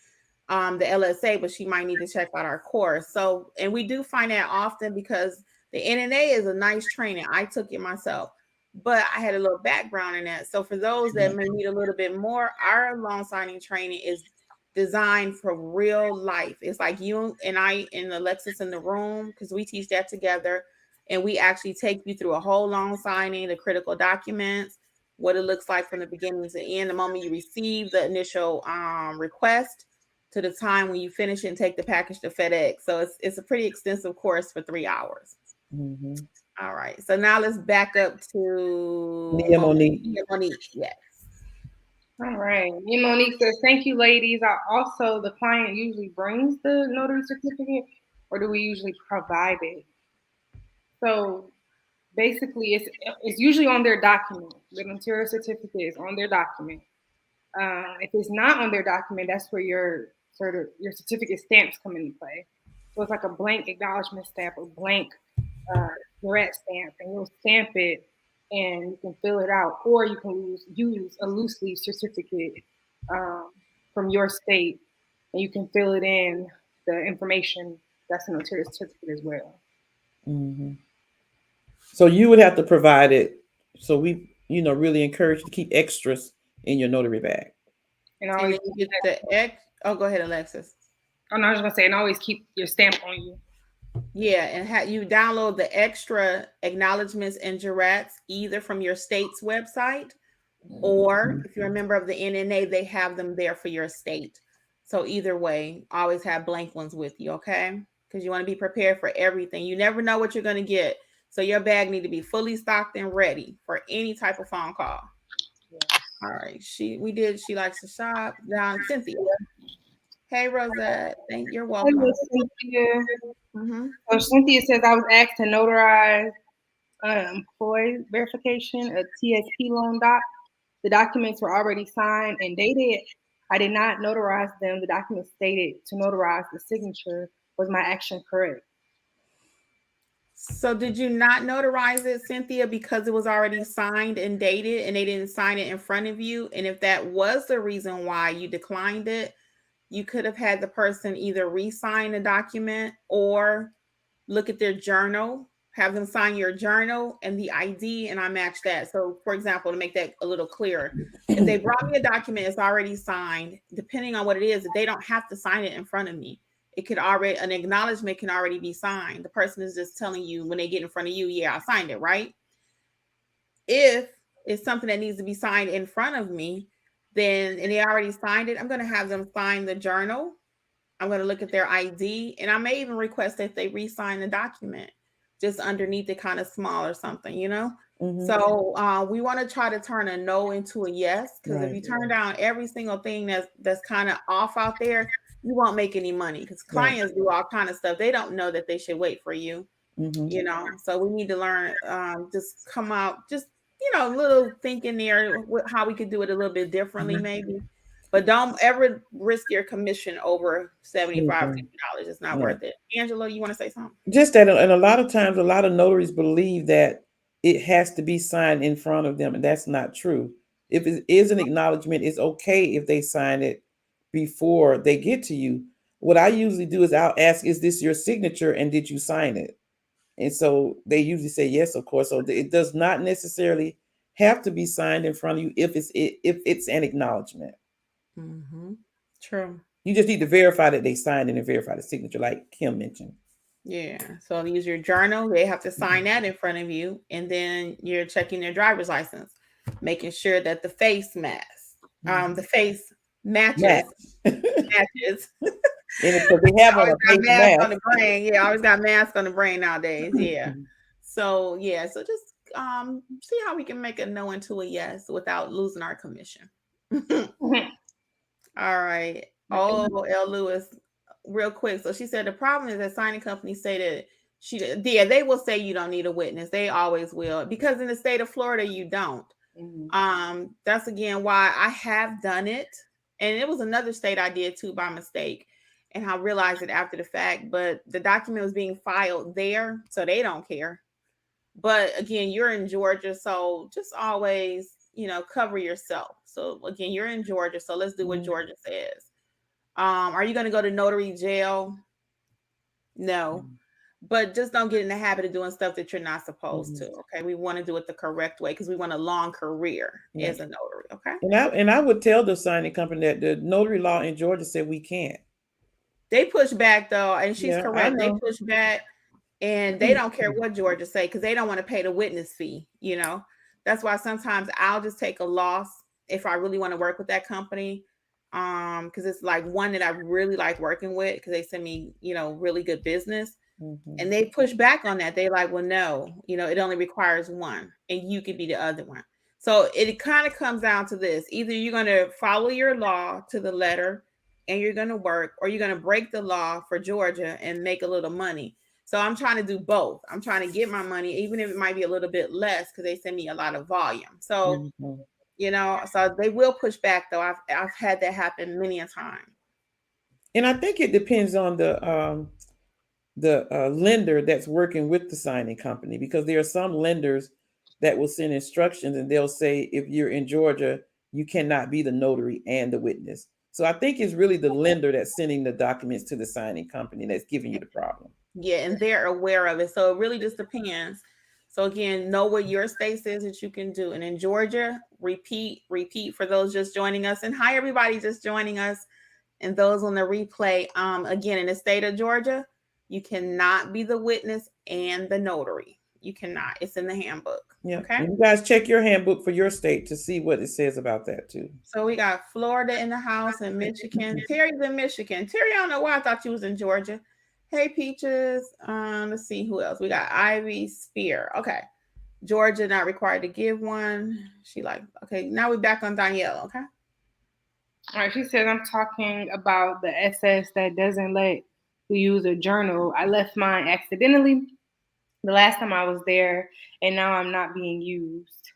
S1: the LSA, but she might need to check out our course. So, and we do find that often because the NNA is a nice training. I took it myself, but I had a little background in that. So, for those that may need a little bit more, our loan signing training is designed for real life. It's like you and I and Alexis in the room because we teach that together. And we actually take you through a whole loan signing, the critical documents, what it looks like from the beginning to the end, the moment you receive the initial request to the time when you finish it and take the package to FedEx. So it's a pretty extensive course for 3 hours.
S2: Hmm.
S1: All right. So now let's back up to Monique.
S2: Monique.
S1: Yeah, Monique. Yes.
S3: All right. Me Monique says, thank you, ladies. I also, the client usually brings the notary certificate, or do we usually provide it? So basically, it's usually on their document. The notarial certificate is on their document. If it's not on their document, that's where your certificate stamps come into play. So it's like a blank acknowledgement stamp, a blank uh, Jurat stamp, and you'll stamp it and you can fill it out, or you can use a loose leaf certificate um, from your state, and you can fill it in the information that's in the notarial certificate as well.
S2: Hmm. So you would have to provide it. So we, really encourage you to keep extras in your notary bag.
S3: And
S1: And
S3: always,
S1: then you get the X. Oh, go ahead, Alexis.
S3: oh no, I was gonna say, and always keep your stamp on you.
S1: Yeah, and you download the extra acknowledgements and jurats either from your state's website, or if you're a member of the NNA, they have them there for your state. So either way, always have blank ones with you, okay? Because you want to be prepared for everything. You never know what you're going to get. So your bag need to be fully stocked and ready for any type of phone call. All right. She likes to shop. Down Cynthia. Hey Rosette. You're
S3: Hello,
S1: welcome.
S3: Cynthia.
S1: Mm-hmm.
S3: So Cynthia says I was asked to notarize employee verification, a TSP loan doc. The documents were already signed and dated. I did not notarize them. The documents stated to notarize the signature. Was my action correct?
S1: So did you not notarize it, Cynthia, because it was already signed and dated and they didn't sign it in front of you? And if that was the reason why you declined it, you could have had the person either re-sign the document or look at their journal, have them sign your journal and the ID, and I match that. So, for example, to make that a little clearer, if they brought me a document, it's already signed, depending on what it is, they don't have to sign it in front of me. It could already, an acknowledgement can already be signed. The person is just telling you when they get in front of you, yeah, I signed it, right? If it's something that needs to be signed in front of me, then, and they already signed it, I'm going to have them sign the journal. I'm going to look at their ID, and I may even request that they re-sign the document just underneath it, kind of small or something.
S2: Hmm.
S1: So we want to try to turn a no into a yes, because if
S2: Right.
S1: you turn down every single thing that's kind of off out there, you won't make any money because
S2: Right.
S1: clients do all kind of stuff. They don't know that they should wait for you.
S2: Hmm.
S1: So we need to learn, just come out, just little thinking there how we could do it a little bit differently,
S2: Mhm.
S1: maybe. But don't ever risk your commission over 75
S2: Anything.
S1: $50. It's not
S2: Right.
S1: worth it. Angela, you want to say something?
S2: Just that, and a lot of times, a lot of notaries believe that it has to be signed in front of them, and that's not true. If it is an acknowledgement, it's okay if they sign it before they get to you. What I usually do is I'll ask, "Is this your signature, and did you sign it?" And so they usually say yes, of course. So it does not necessarily have to be signed in front of you if it's an acknowledgement.
S1: Mm-hmm. True.
S2: You just need to verify that they signed it and verify the signature, like Kim mentioned.
S1: Yeah. So use your journal. They have to sign
S2: Mhm.
S1: that in front of you, and then you're checking their driver's license, making sure that the face the
S2: Mhm.
S1: face
S2: Match.
S1: matches
S2: And
S1: matches.
S2: because they have on
S1: Always
S2: a
S1: got
S2: face
S1: mask on
S2: mask.
S1: the brain. Yeah, always got mask on the brain nowadays. Yeah.
S2: Mhm.
S1: So yeah, so just see how we can make a no into a yes without losing our commission. All right. Oh, L. Lewis, real quick. So she said the problem is that signing companies say that yeah, they will say you don't need a witness. They always will because in the state of Florida you don't.
S3: Mhm.
S1: That's again why I have done it, and it was another state I did too by mistake, and I realized it after the fact. But the document was being filed there, so they don't care. But again, you're in Georgia, so just always, cover yourself. So again, you're in Georgia, so let's do what
S2: Mhm.
S1: Georgia says. Are you going to go to notary jail? No, but just don't get in the habit of doing stuff that you're not supposed
S2: Mhm.
S1: to. Okay, we want to do it the correct way because we want a long career
S2: Yeah.
S1: as a notary. Okay,
S2: And I would tell the signing company that the notary law in Georgia said we can't.
S1: they push back though, and she's
S2: Yeah, I
S1: correct. They
S2: know.
S1: push back, and they don't care what Georgia say because they don't want to pay the witness fee. That's why sometimes I'll just take a loss if I really want to work with that company, because it's like one that I really like working with because they send me really good business, and
S2: Mhm.
S1: they push back on that. They like, well, no, it only requires one, and you could be the other one. So it kind of comes down to this: either you're going to follow your law to the letter, and you're going to work, or you're going to break the law for Georgia and make a little money. So I'm trying to do both. I'm trying to get my money, even if it might be a little bit less, because they send me a lot of volume. So
S2: Mhm.
S1: so they will push back though. I've had that happen many a time.
S2: And I think it depends on the lender that's working with the signing company because there are some lenders that will send instructions and they'll say if you're in Georgia, you cannot be the notary and the witness. So I think it's really the lender that's sending the documents to the signing company that's giving you the problem.
S1: Yeah, and they're aware of it. So it really just depends. So again, know what your state says that you can do. And in Georgia, repeat for those just joining us. And hi everybody just joining us and those on the replay. Again, in the state of Georgia, you cannot be the witness and the notary. You cannot. It's in the handbook.
S2: Yeah.
S1: Okay.
S2: And you guys check your handbook for your state to see what it says about that too.
S1: So we got Florida in the house and Michigan. Terry's in Michigan. Terry, I don't know why I thought you was in Georgia. Hey Peaches. Let's see who else. We got Ivy Spear. Okay. Georgia not required to give one. She like, okay, now we're back on Danielle, okay?
S3: All right, she says I'm talking about the SS that doesn't let you use a journal. I left mine accidentally the last time I was there, and now I'm not being used.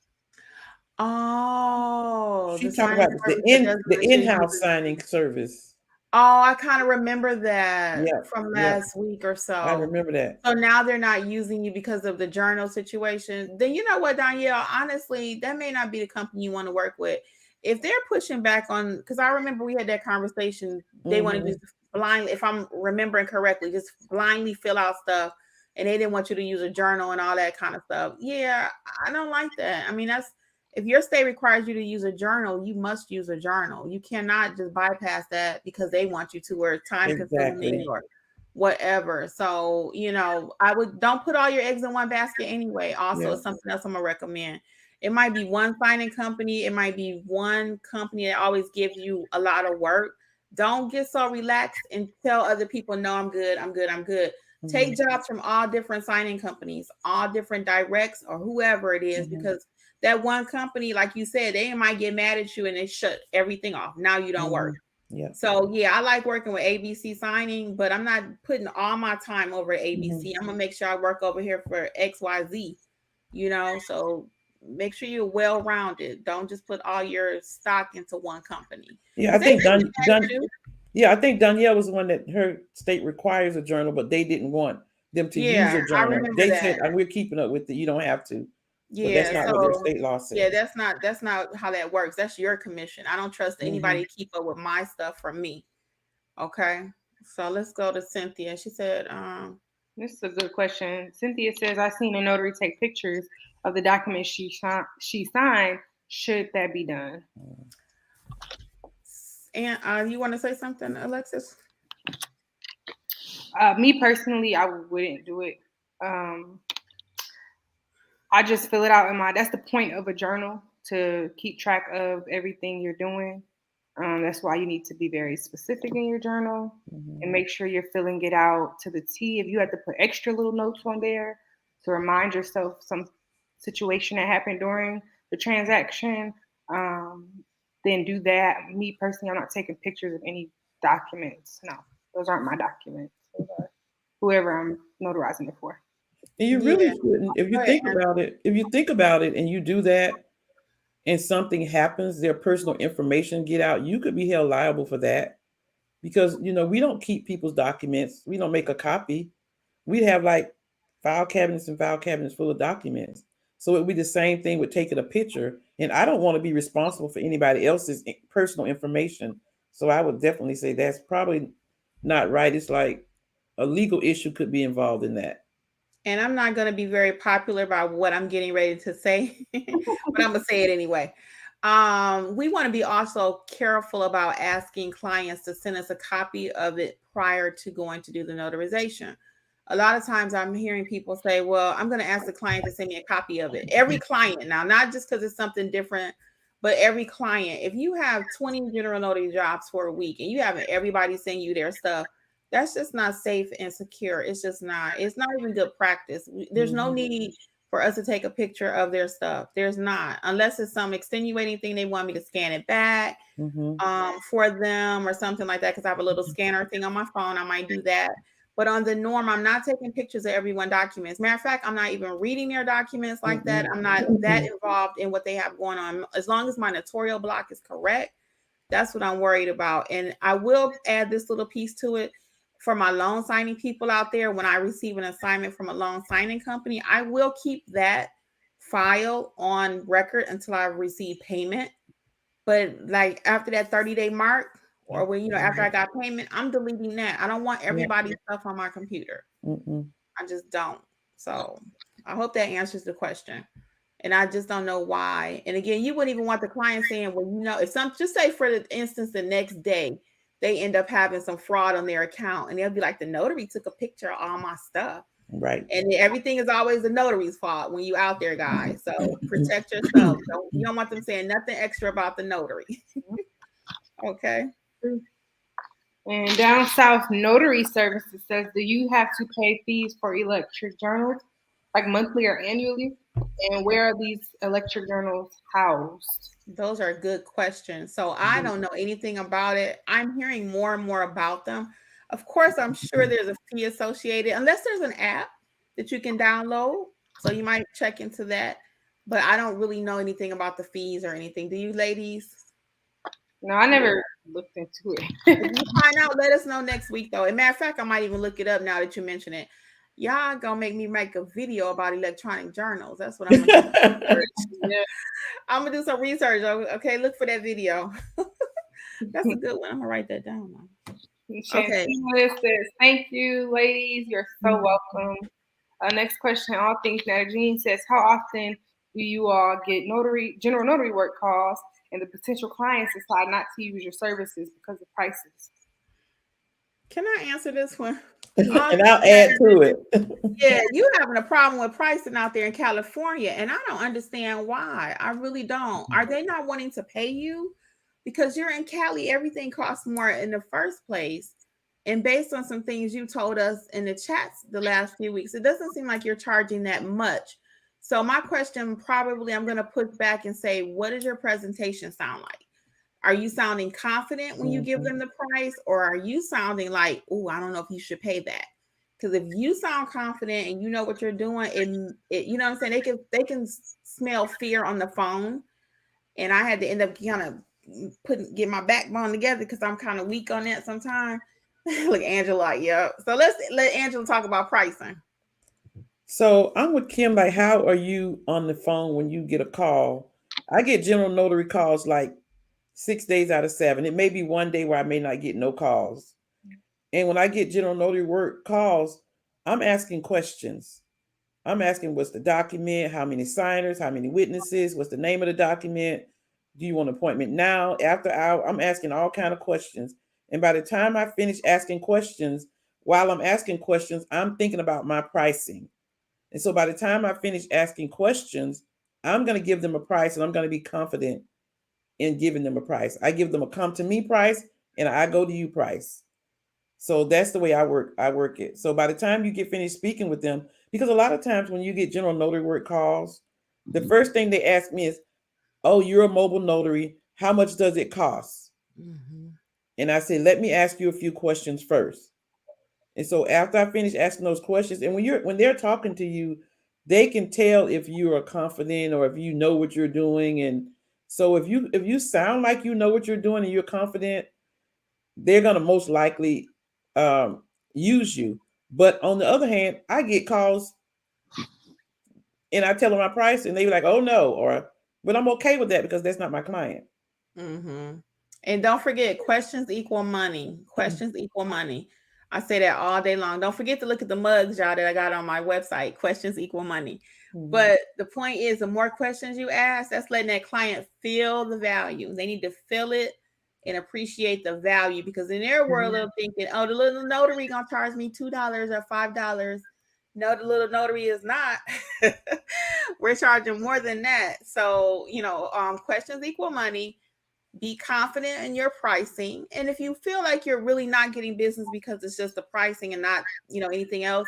S1: Oh, the
S2: She talked
S1: signing
S2: about
S1: service that doesn't
S2: the
S1: let you use
S2: in-house
S1: it.
S2: signing service.
S1: Oh, I kind of remember that
S2: Yeah,
S1: from
S2: yeah.
S1: last week or
S2: I
S1: so.
S2: remember that.
S1: So now they're not using you because of the journal situation. Then you know what, Danielle? Honestly, that may not be the company you want to work with. If they're pushing back on, because I remember we had that conversation, they want to
S2: Hmm.
S1: just blindly, if I'm remembering correctly, just blindly fill out stuff, and they didn't want you to use a journal and all that kind of stuff. Yeah, I don't like that. I mean, that's if your state requires you to use a journal, you must use a journal. You cannot just bypass that because they want you to, or it's time consuming
S2: Exactly.
S1: or whatever. So, I would don't put all your eggs in one basket anyway. Also,
S2: Yeah.
S1: it's something else I'm gonna recommend. It might be one signing company, it might be one company that always gives you a lot of work. Don't get so relaxed and tell other people, no, I'm good, I'm good, I'm good.
S2: Hmm.
S1: Take jobs from all different signing companies, all different directs, or whoever it is,
S2: Hmm.
S1: because that one company, like you said, they might get mad at you and they shut everything off. Now you don't
S2: Hmm.
S1: work.
S2: Yeah.
S1: So yeah, I like working with ABC signing, but I'm not putting all my time over at
S2: Hmm.
S1: ABC. I'm gonna make sure I work over here for XYZ, So make sure you're well rounded. Don't just put all your stock into one company
S2: Yeah, I
S1: because they
S2: think
S1: may look at you.
S2: Yeah, I think Danielle was the one that her state requires a journal, but they didn't want them to use
S1: Yeah,
S2: a
S1: I
S2: journal.
S1: remember
S2: They said,
S1: that.
S2: "We're keeping up with it. You don't have to." But that's
S1: Yeah,
S2: not what their
S1: so
S2: state law
S1: yeah,
S2: says.
S1: that's not how that works. That's your commission. I don't trust
S2: Hmm.
S1: anybody to keep up with my stuff from me. Okay. So let's go to Cynthia. She said,
S3: This is a good question. Cynthia says, "I seen a notary take pictures of the documents she signed. Should that be done?"
S1: and you want to say something, Alexis?
S3: Me personally, I wouldn't do it. Um, I just fill it out in my. That's the point of a journal, to keep track of everything you're doing. That's why you need to be very specific in your journal and
S2: Hmm.
S3: make sure you're filling it out to the T. If you have to put extra little notes on there to remind yourself some situation that happened during the transaction, um, then do that. Me personally, I'm not taking pictures of any documents. No, those aren't my documents. Those are whoever I'm notarizing it for.
S2: And you really
S1: Yeah.
S2: shouldn't. If you
S1: Go ahead,
S2: think about it, if you think about it, and you do that, and something happens, their personal information get out, you could be held liable for that because we don't keep people's documents. We don't make a copy. We have like file cabinets and file cabinets full of documents. So it would be the same thing with taking a picture. And I don't want to be responsible for anybody else's personal information. So I would definitely say that's probably not right. It's like a legal issue could be involved in that.
S1: and I'm not going to be very popular about what I'm getting ready to say, but I'm going to say it anyway. We want to be also careful about asking clients to send us a copy of it prior to going to do the notarization. A lot of times I'm hearing people say, well, I'm going to ask the client to send me a copy of it. Every client now, not just because it's something different, but every client. If you have 20 general notary jobs for a week and you have everybody send you their stuff, that's just not safe and secure. It's just not. It's not even good practice. There's no
S2: Hmm.
S1: need for us to take a picture of their stuff. There's not, unless it's some extenuating thing they want me to scan it back
S2: Hmm.
S1: for them or something like that. Because I have a little scanner thing on my phone, I might do that. But on the norm, I'm not taking pictures of everyone documents. Matter of fact, I'm not even reading their documents like that. I'm not that involved in what they have going on. As long as my notarial block is correct, that's what I'm worried about. And I will add this little piece to it for my loan signing people out there. When I receive an assignment from a loan signing company, I will keep that file on record until I receive payment. But like after that 30-day mark, or when after I got payment, I'm deleting that. I don't want
S2: Yeah.
S1: everybody's stuff on my computer.
S2: Mm-mm.
S1: I just don't. So I hope that answers the question. And I just don't know why. And again, you wouldn't even want the client saying, well, if some, just say for the instance, the next day they end up having some fraud on their account and they'll be like, the notary took a picture of all my stuff.
S2: Right.
S1: And everything is always the notary's fault when you out there, guys. So protect yourself. You don't want them saying nothing extra about the notary. Okay.
S3: And down south, notary services says, do you have to pay fees for electric journals, like monthly or annually? And where are these electric journals housed?
S1: Those are good questions. So I don't know anything about it. I'm hearing more and more about them. Of course, I'm sure there's a fee associated, unless there's an app that you can download. So you might check into that. But I don't really know anything about the fees or anything. Do you ladies?
S3: No, I never looked into it.
S1: If you find out, let us know next week, though. As a matter of fact, I might even look it up now that you mention it. Y'all gonna make me make a video about electronic journals. That's what I'm gonna do.
S3: Yeah.
S1: I'm gonna do some research. Okay, look for that video. That's a good one. I'm gonna write that down now. Okay.
S3: Shantina says, thank you, ladies. You're so welcome. Next question, all things Jean says, how often do you all get general notary work calls and the potential clients decide not to use your services because of prices?
S1: Can I answer this one?
S2: And I'll add to it.
S1: Yeah, you having a problem with pricing out there in California, and I don't understand why. I really don't. Are they not wanting to pay you? Because you're in Cali, everything costs more in the first place. And based on some things you told us in the chats the last few weeks, it doesn't seem like you're charging that much. So my question, probably I'm going to push back and say, what does your presentation sound like? Are you sounding confident when you give them the price, or are you sounding like, oh, I don't know if you should pay that? Because if you sound confident and you know what you're doing, you know what I'm saying, they can smell fear on the phone. And I had to end up kind of get my backbone together because I'm kind of weak on that sometimes. Look, Angela, yeah. So let's let Angela talk about pricing.
S2: So I'm with Kim. Like, how are you on the phone when you get a call? I get general notary calls like 6 days out of 7. It may be one day where I may not get no calls. And when I get general notary work calls, I'm asking questions. I'm asking what's the document, how many signers, how many witnesses, what's the name of the document? Do you want an appointment now, after hour? I'm asking all kind of questions. And by the time I finish asking questions, while I'm asking questions, I'm thinking about my pricing. And so by the time I finish asking questions, I'm going to give them a price and I'm going to be confident in giving them a price. I give them a come to me price and I go to you price. So that's the way I work it. So by the time you get finished speaking with them, because a lot of times when you get general notary work calls, the first thing they ask me is, "Oh, you're a mobile notary. How much does it cost?"
S1: Mm-hmm.
S2: And I say, "Let me ask you a few questions first." And so after I finish asking those questions, and when they're talking to you, they can tell if you are confident or if you know what you're doing. And so if you sound like you know what you're doing and you're confident, they're gonna most likely um, use you. But on the other hand, I get calls and I tell them my price, and they be like, "Oh no," or but I'm okay with that because that's not my client.
S1: Mm-hmm. And don't forget, questions equal money. Questions equal money. I say that all day long. Don't forget to look at the mugs, y'all, that I got on my website. Questions equal money.
S2: Mhm.
S1: But the point is, the more questions you ask, that's letting that client feel the value. They need to feel it and appreciate the value because in their world, they're thinking, oh, the little notary gonna charge me $2 or $5. No, the little notary is not. We're charging more than that. So, questions equal money. Be confident in your pricing, and if you feel like you're really not getting business because it's just the pricing and not anything else,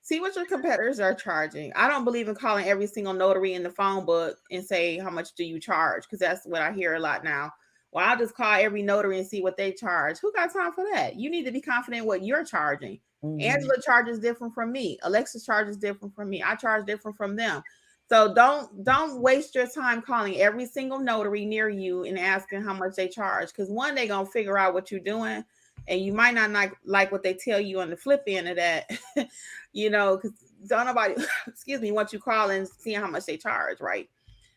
S1: see what your competitors are charging. I don't believe in calling every single notary in the phone book and say how much do you charge, because that's what I hear a lot now. Well, I'll just call every notary and see what they charge. Who got time for that? You need to be confident in what you're charging.
S2: Mhm.
S1: Angela charges different from me. Alexis charges different from me. I charge different from them. So don't waste your time calling every single notary near you and asking how much they charge. Because one, they gonna figure out what you're doing, and you might not like what they tell you on the flip end of that. Because don't nobody, excuse me, want you calling and seeing how much they charge, right?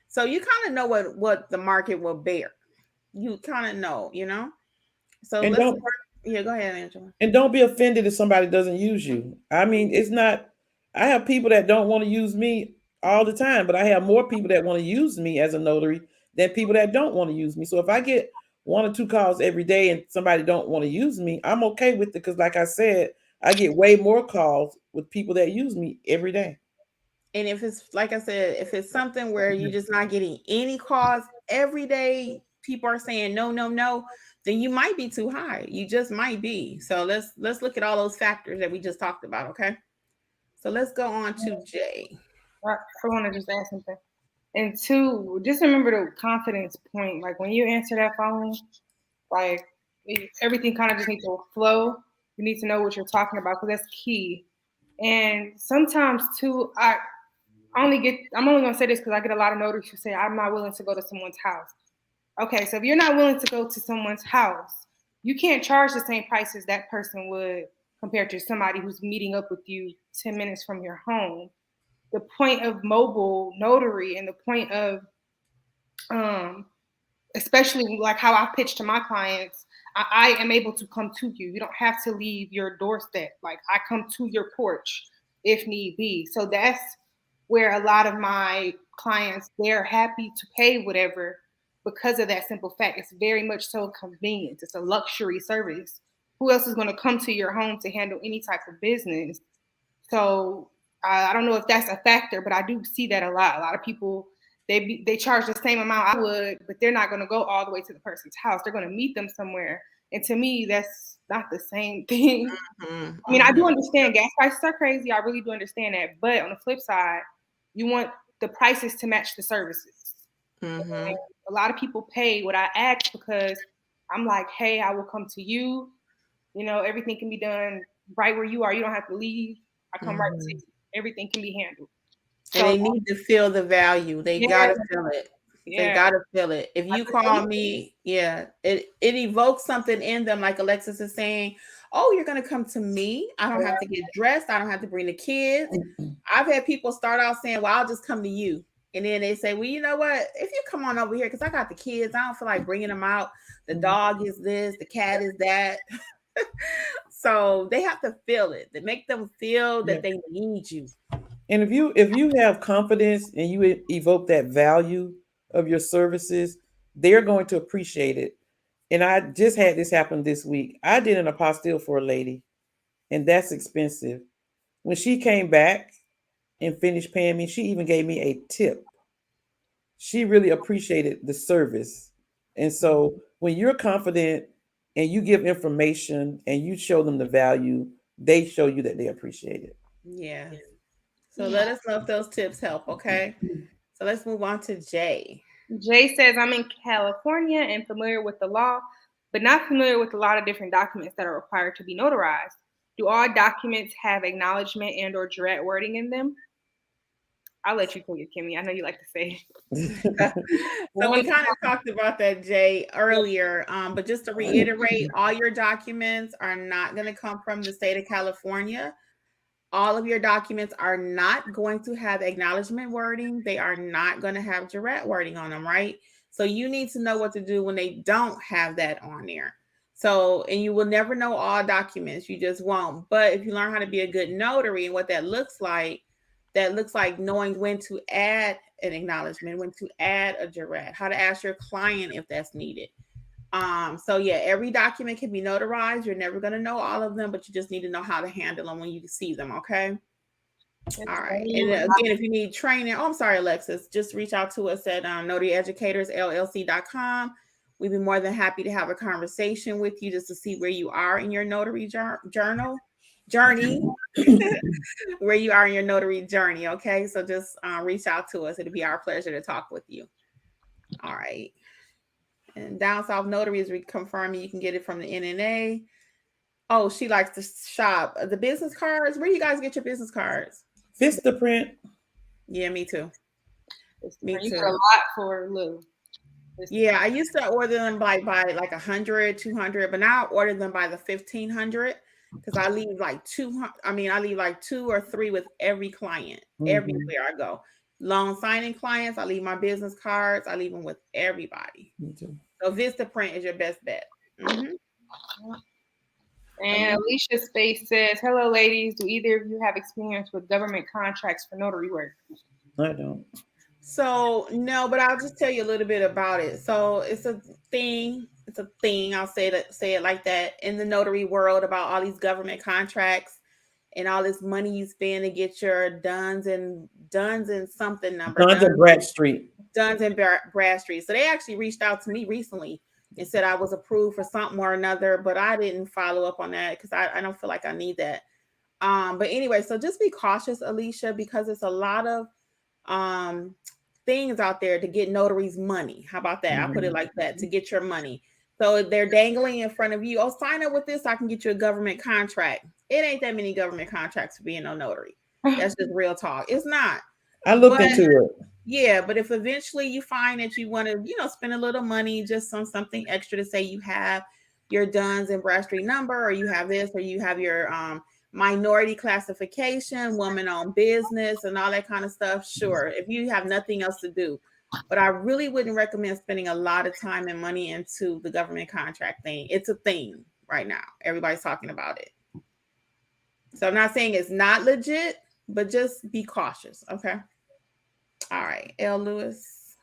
S1: So you kind of know what the market will bear. You kind of know. So
S2: And
S1: let's
S2: don't
S1: work. Yeah, go ahead, Angela.
S2: and don't be offended if somebody doesn't use you. I mean, it's not. I have people that don't want to use me all the time, but I have more people that want to use me as a notary than people that don't want to use me. So if I get one or two calls every day and somebody don't want to use me, I'm okay with it because, like I said, I get way more calls with people that use me every day.
S1: And if it's like I said, if it's something where you're just not getting any calls every day, people are saying no, no, no, then you might be too high. You just might be. So let's look at all those factors that we just talked about. Okay. So let's go on to Jay.
S3: I want to just add something. And two, just remember the confidence point. Like when you answer that phone, like everything kind of just needs to flow. You need to know what you're talking about because that's key. And sometimes too, I'm only gonna say this because I get a lot of notaries who say I'm not willing to go to someone's house. Okay, so if you're not willing to go to someone's house, you can't charge the same price as that person would compared to somebody who's meeting up with you 10 minutes from your home. The point of mobile notary and the point of um, especially like how I pitch to my clients, I am able to come to you. You don't have to leave your doorstep. Like I come to your porch if need be. So that's where a lot of my clients, they're happy to pay whatever because of that simple fact. It's very much so convenient. It's a luxury service. Who else is going to come to your home to handle any type of business? So I don't know if that's a factor, but I do see that a lot. A lot of people they charge the same amount I would, but they're not going to go all the way to the person's house. They're going to meet them somewhere, and to me, that's not the same thing.
S1: Mm-hmm,
S3: I mean, I do
S1: mm-hmm,
S3: understand gas prices are crazy. I really do understand that, but on the flip side, you want the prices to match the services.
S1: mm-hmm.
S3: And a lot of people pay what I ask because I'm like, hey, I will come to you. Everything can be done right where you are. You don't have to leave. I come right to
S2: Mhm.
S3: you. Everything can be handled.
S1: And
S3: So
S1: they need to feel the value. They
S3: yeah,
S1: gotta feel it. They
S3: yeah.
S1: gotta feel it. If
S3: I
S1: you
S3: just told
S1: call me, yeah, it evokes something in them, like Alexis is saying, oh, you're gonna come to me. I don't have to get dressed, I don't have to bring the kids. I've had people start out saying, well, I'll just come to you. And then they say, well, you know what? If you come on over here, because I got the kids, I don't feel like bringing them out. The dog is this, the cat is that. So they have to feel it. They make them feel
S2: Yeah.
S1: that they need you.
S2: And if you have confidence and you evoke that value of your services, they're going to appreciate it. And I just had this happen this week. I did an apostille for a lady, and that's expensive. When she came back and finished paying me, she even gave me a tip. She really appreciated the service. And so when you're confident and you give information and you show them the value, they show you that they appreciate it.
S1: Yeah. So let us know if those tips help, okay? So let's move on to Jay.
S3: Jay says, I'm in California and familiar with the law, but not familiar with a lot of different documents that are required to be notarized. Do all documents have acknowledgement and or jurat wording in them? I'll let you take it, Kimmy. I know you like to say.
S1: So
S3: One,
S1: we kind of talked about that, Jay, earlier. But just to reiterate, all your documents are not going to come from the state of California. All of your documents are not going to have acknowledgement wording. They are not going to have jurat wording on them, right? So you need to know what to do when they don't have that on there. So, and you will never know all documents. You just won't. But if you learn how to be a good notary and what that looks like knowing when to add an acknowledgement, when to add a jurat, how to ask your client if that's needed. So yeah, every document can be notarized. You're never going to know all of them, but you just need to know how to handle them when you see them. Okay. All right. And again, if you need training, oh, I'm sorry, Alexis, just reach out to us at notaryeducatorsllc.com. We'd be more than happy to have a conversation with you just to see where you are in your notary journey, where you are in your notary journey. Okay. So just reach out to us. It'll be our pleasure to talk with you. All right. And Down South Notary is reconfirming you can get it from the NNA. Oh, she likes to shop. The business cards. Where do you guys get your business cards?
S2: Vistaprint.
S1: Yeah, me too. Me
S3: you
S1: too.
S3: get a lot for Lou.
S1: Yeah, I used to order them by like 100, 200, but now I order them by the 1,500 because I leave like 200. I mean, I leave like 2 or 3 with every client everywhere I go. Loan signing clients, I leave my business cards. I leave them with everybody.
S2: Me too.
S1: So Vistaprint is your best bet. Mm-hmm.
S3: And Alicia Space says, hello, ladies. Do either of you have experience with government contracts for notary work?
S2: I don't.
S1: So no, but I'll just tell you a little bit about it. So it's a thing. It's a thing. I'll say it like that in the notary world about all these government contracts and all this money you spend to get your duns and something number.
S2: Guns and Bradstreet.
S1: Duns and Bradstreet. So they actually reached out to me recently and said I was approved for something or another, but I didn't follow up on that because I don't feel like I need that. But anyway, so just be cautious, Alicia, because it's a lot of things out there to get notaries money. How about that? I put it like that, to get your money. So they're dangling in front of you. Oh, sign up with this. I can get you a government contract. It ain't that many government contracts for being a notary. That's just real talk. It's not.
S2: I looked into it.
S1: Yeah, but if eventually you find that you want to, spend a little money just on something extra to say you have your Duns and Bradstreet number, or you have this, or you have your minority classification, woman-owned business, and all that kind of stuff, sure, if you have nothing else to do. But I really wouldn't recommend spending a lot of time and money into the government contract thing. It's a thing right now. Everybody's talking about it. So I'm not saying it's not legit, but just be cautious, okay? All right, L. Lewis.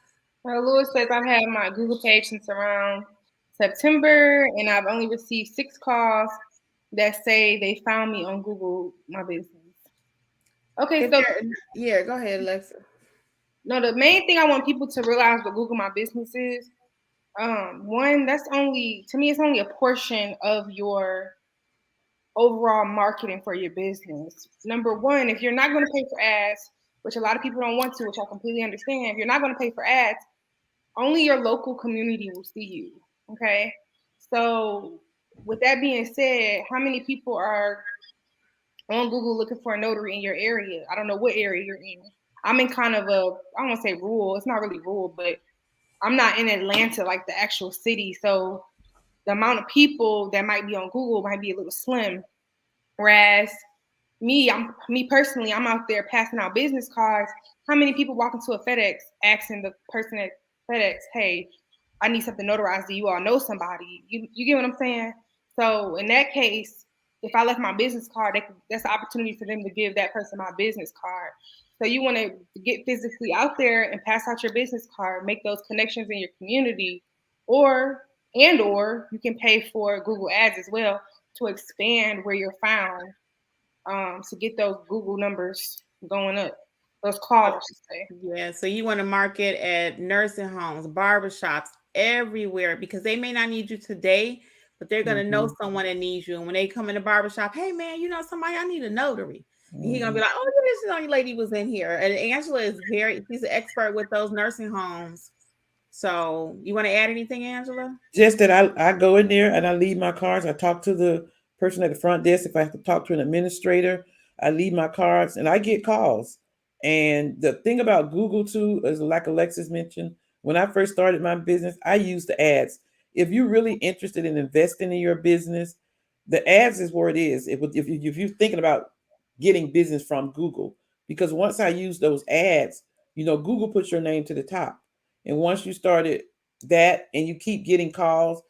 S3: Lewis says, I've had my Google page since around September, and I've only received 6 calls that say they found me on Google My Business. Okay, so
S1: yeah, go ahead, Alexa.
S3: No, the main thing I want people to realize with Google My Business is, one, that's only, to me, it's only a portion of your overall marketing for your business. Number one, if you're not going to pay for ads, which a lot of people don't want to, which I completely understand, if you're not going to pay for ads, only your local community will see you. Okay. So with that being said, how many people are on Google looking for a notary in your area. I don't know what area you're in. I'm in kind of a, I don't want to say rural. It's not really rural, but I'm not in Atlanta, like the actual city. So the amount of people that might be on Google might be a little slim. Whereas me personally, I'm out there passing out business cards. How many people walk into a FedEx asking the person at FedEx, "Hey, I need something notarized. Do you all know somebody?" You get what I'm saying? So in that case, if I left my business card, that's an opportunity for them to give that person my business card. So you want to get physically out there and pass out your business card, make those connections in your community, or you can pay for Google Ads as well to expand where you're found, to get those Google numbers going up, those calls, I should say.
S1: Yeah, so you want to market at nursing homes, barbershops, everywhere because they may not need you today, but they're gonna know
S2: Mhm.
S1: someone that needs you. And when they come in the barbershop, hey man, you know somebody, I need a notary. And he's gonna be
S2: Mhm.
S1: like, oh, yeah, this young lady was in here. And Angela is she's an expert with those nursing homes. So you want to add anything, Angela?
S2: Just that I go in there and I leave my cards. I talk to the person at the front desk. If I have to talk to an administrator, I leave my cards and I get calls. And the thing about Google too is, like Alexis mentioned, when I first started my business, I used the ads. If you're really interested in investing in your business, the ads is where it is. If you're thinking about getting business from Google, because once I use those ads, Google puts your name to the top. And once you started that and you keep getting calls,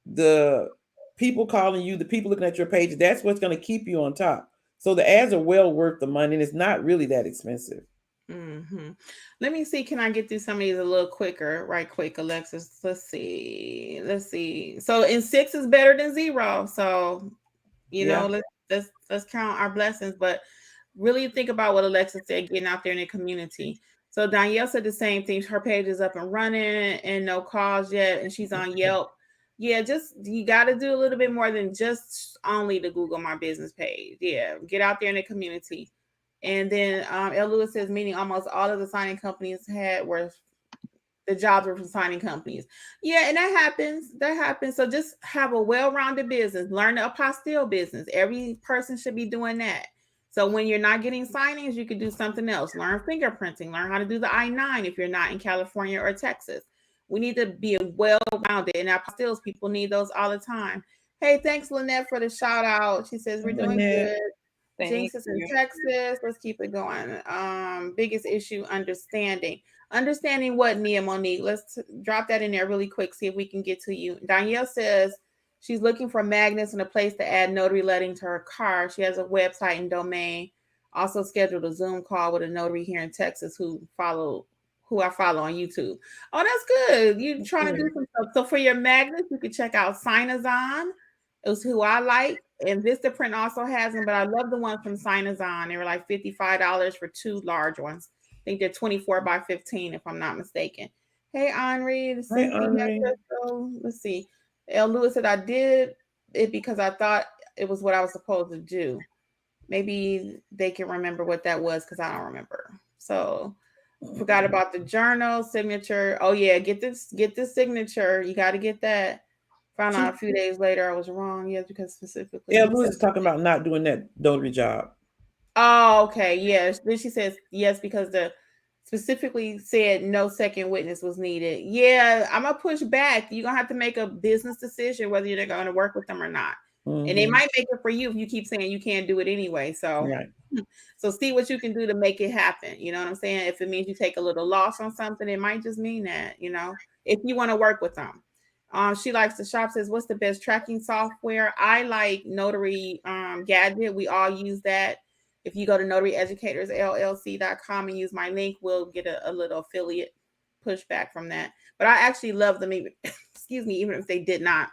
S2: the people calling you, the people looking at your page, that's what's going to keep you on top. So the ads are well worth the money and it's not really that expensive.
S1: Let me see. Can I get through some of these a little quicker? Right quick, Alexis. Let's see. Let's see. So in six is better than zero. So
S2: Yeah.
S1: let's count our blessings, but really think about what Alexa said, getting out there in the community. So Danielle said the same thing. Her page is up and running and no calls yet, and she's on Yelp. Yeah, just you got to do a little bit more than just only the Google My Business page. Yeah, get out there in the community. And then L. Lewis says, meaning almost all of the signing companies had were the jobs were from signing companies. Yeah, and that happens. That happens. So just have a well-rounded business. Learn the apostille business. Every person should be doing that. So when you're not getting signings, you can do something else. Learn fingerprinting. Learn how to do the I-9 if you're not in California or Texas. We need to be well-rounded, and apostilles, people need those all the time. Hey, thanks, Lynette, for the shout out. She says we're doing
S2: Lynette.
S1: good.
S3: Thank
S1: Jinx is in
S3: you.
S1: Texas. Let's keep it going. Biggest issue, understanding. Understanding what, Nia Monique? Let's drop that in there really quick, see if we can get to you. Danielle says she's looking for magnets and a place to add notary letting to her car. She has a website and domain. Also scheduled a Zoom call with a notary here in Texas who I follow on YouTube. Oh, that's good. You're trying to do some stuff. So for your magnets, you can check out Signazon. Is who I like. And Vistaprint also has them, but I love the ones from Signazon. They were like $55 for two large ones. I think they're 24 by 15, if I'm not mistaken. Hey, Henri, the
S2: Hi,
S1: same thing.
S2: Henri.
S1: Let's see. L. Lewis said, I did it because I thought it was what I was supposed to do. Maybe they can remember what that was because I don't remember. So forgot about the journal signature. Oh yeah, get this signature. You got to get that. Found out a few days later I was wrong. Yes, because specifically
S2: Yeah,
S1: he
S2: Louis
S1: said.
S2: is talking about not doing that notary job.
S1: Oh, okay. Yes. Then she says yes because the specifically said no second witness was needed. Yeah, I'm gonna push back. You're gonna have to make a business decision whether you're going to work with them or not. And they
S2: Hmm.
S1: might make it for you if you keep saying you can't do it anyway. So
S2: Right.
S1: so see what you can do to make it happen. You know what I'm saying? If it means you take a little loss on something, it might just mean that, if you want to work with them. She likes to shop, says, what's the best tracking software? I like Notary Gadget. We all use that. If you go to notaryeducatorsllc.com and use my link, we'll get a little affiliate pushback from that. But I actually love them even, excuse me, even if they did not.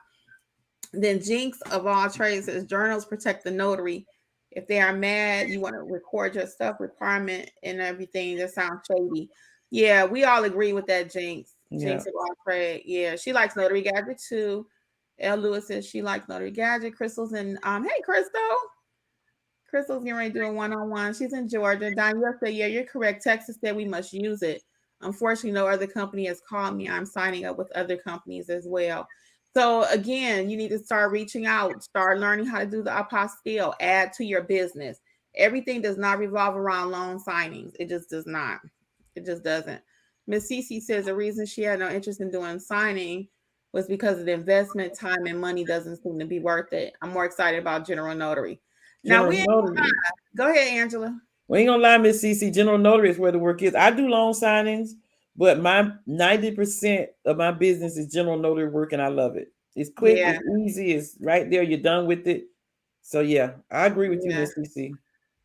S1: Then Jinx of all trades says journals protect the notary. If they are mad, you want to record your stuff, requirement and everything. That sounds shady. Yeah, we all agree with that, Jinx.
S2: Yeah.
S1: Jinx of all trade. Yeah, she likes Notary Gadget too. L. Lewis says she likes Notary Gadget. Crystal's and hey Crystal. Crystal's getting ready to do a one-on-one. She's in Georgia. Danielle said, yeah, you're correct. Texas said we must use it. Unfortunately, no other company has called me. I'm signing up with other companies as well. So again, you need to start reaching out, start learning how to do the apostille, add to your business. Everything does not revolve around loan signings. It just does not. It just doesn't. Miss Cece says the reason she had no interest in doing signing was because of the investment, time, and money doesn't seem to be worth it. I'm more excited about general notary. Now
S2: General
S1: we ain't
S2: notary.
S1: go ahead, Angela.
S2: We ain't gonna lie, Miss CC. General notary is where the work is. I do loan signings, but my 90% of my business is general notary work, and I love it. It's quick,
S1: Yeah,
S2: it's easy, it's right there. You're done with it. So yeah, I agree with you,
S1: yeah.
S2: Miss CC.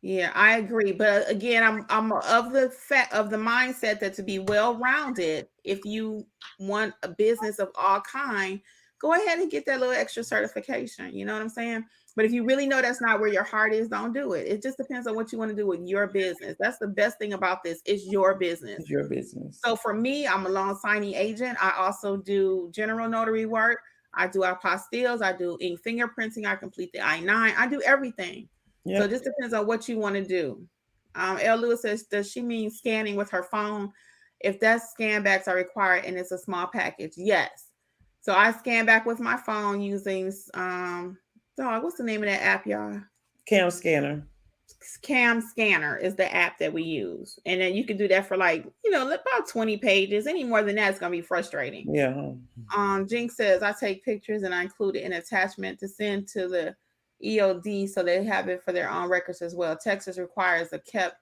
S1: Yeah, I agree. But again, I'm of the fact of the mindset that to be well rounded, if you want a business of all kind, go ahead and get that little extra certification. You know what I'm saying? But if you really know that's not where your heart is, don't do it. It just depends on what you want to do with your business. That's the best thing about this. It's your business.
S2: It's your business.
S1: So for me, I'm a loan signing agent. I also do general notary work. I do apostilles. I do ink fingerprinting. I complete the I-9. I do everything. So it
S2: Yep.
S1: just depends on what you want to do. L. Lewis says, does she mean scanning with her phone? If that's scan backs are required and it's a small package, yes. So I scan back with my phone using what's the name of that app, y'all?
S2: Cam scanner.
S1: Cam Scanner is the app that we use. And then you can do that for like, about 20 pages. Any more than that is gonna be frustrating.
S2: Yeah.
S1: Jinx says I take pictures and I include it in attachment to send to the EOD so they have it for their own records as well. Texas requires a kept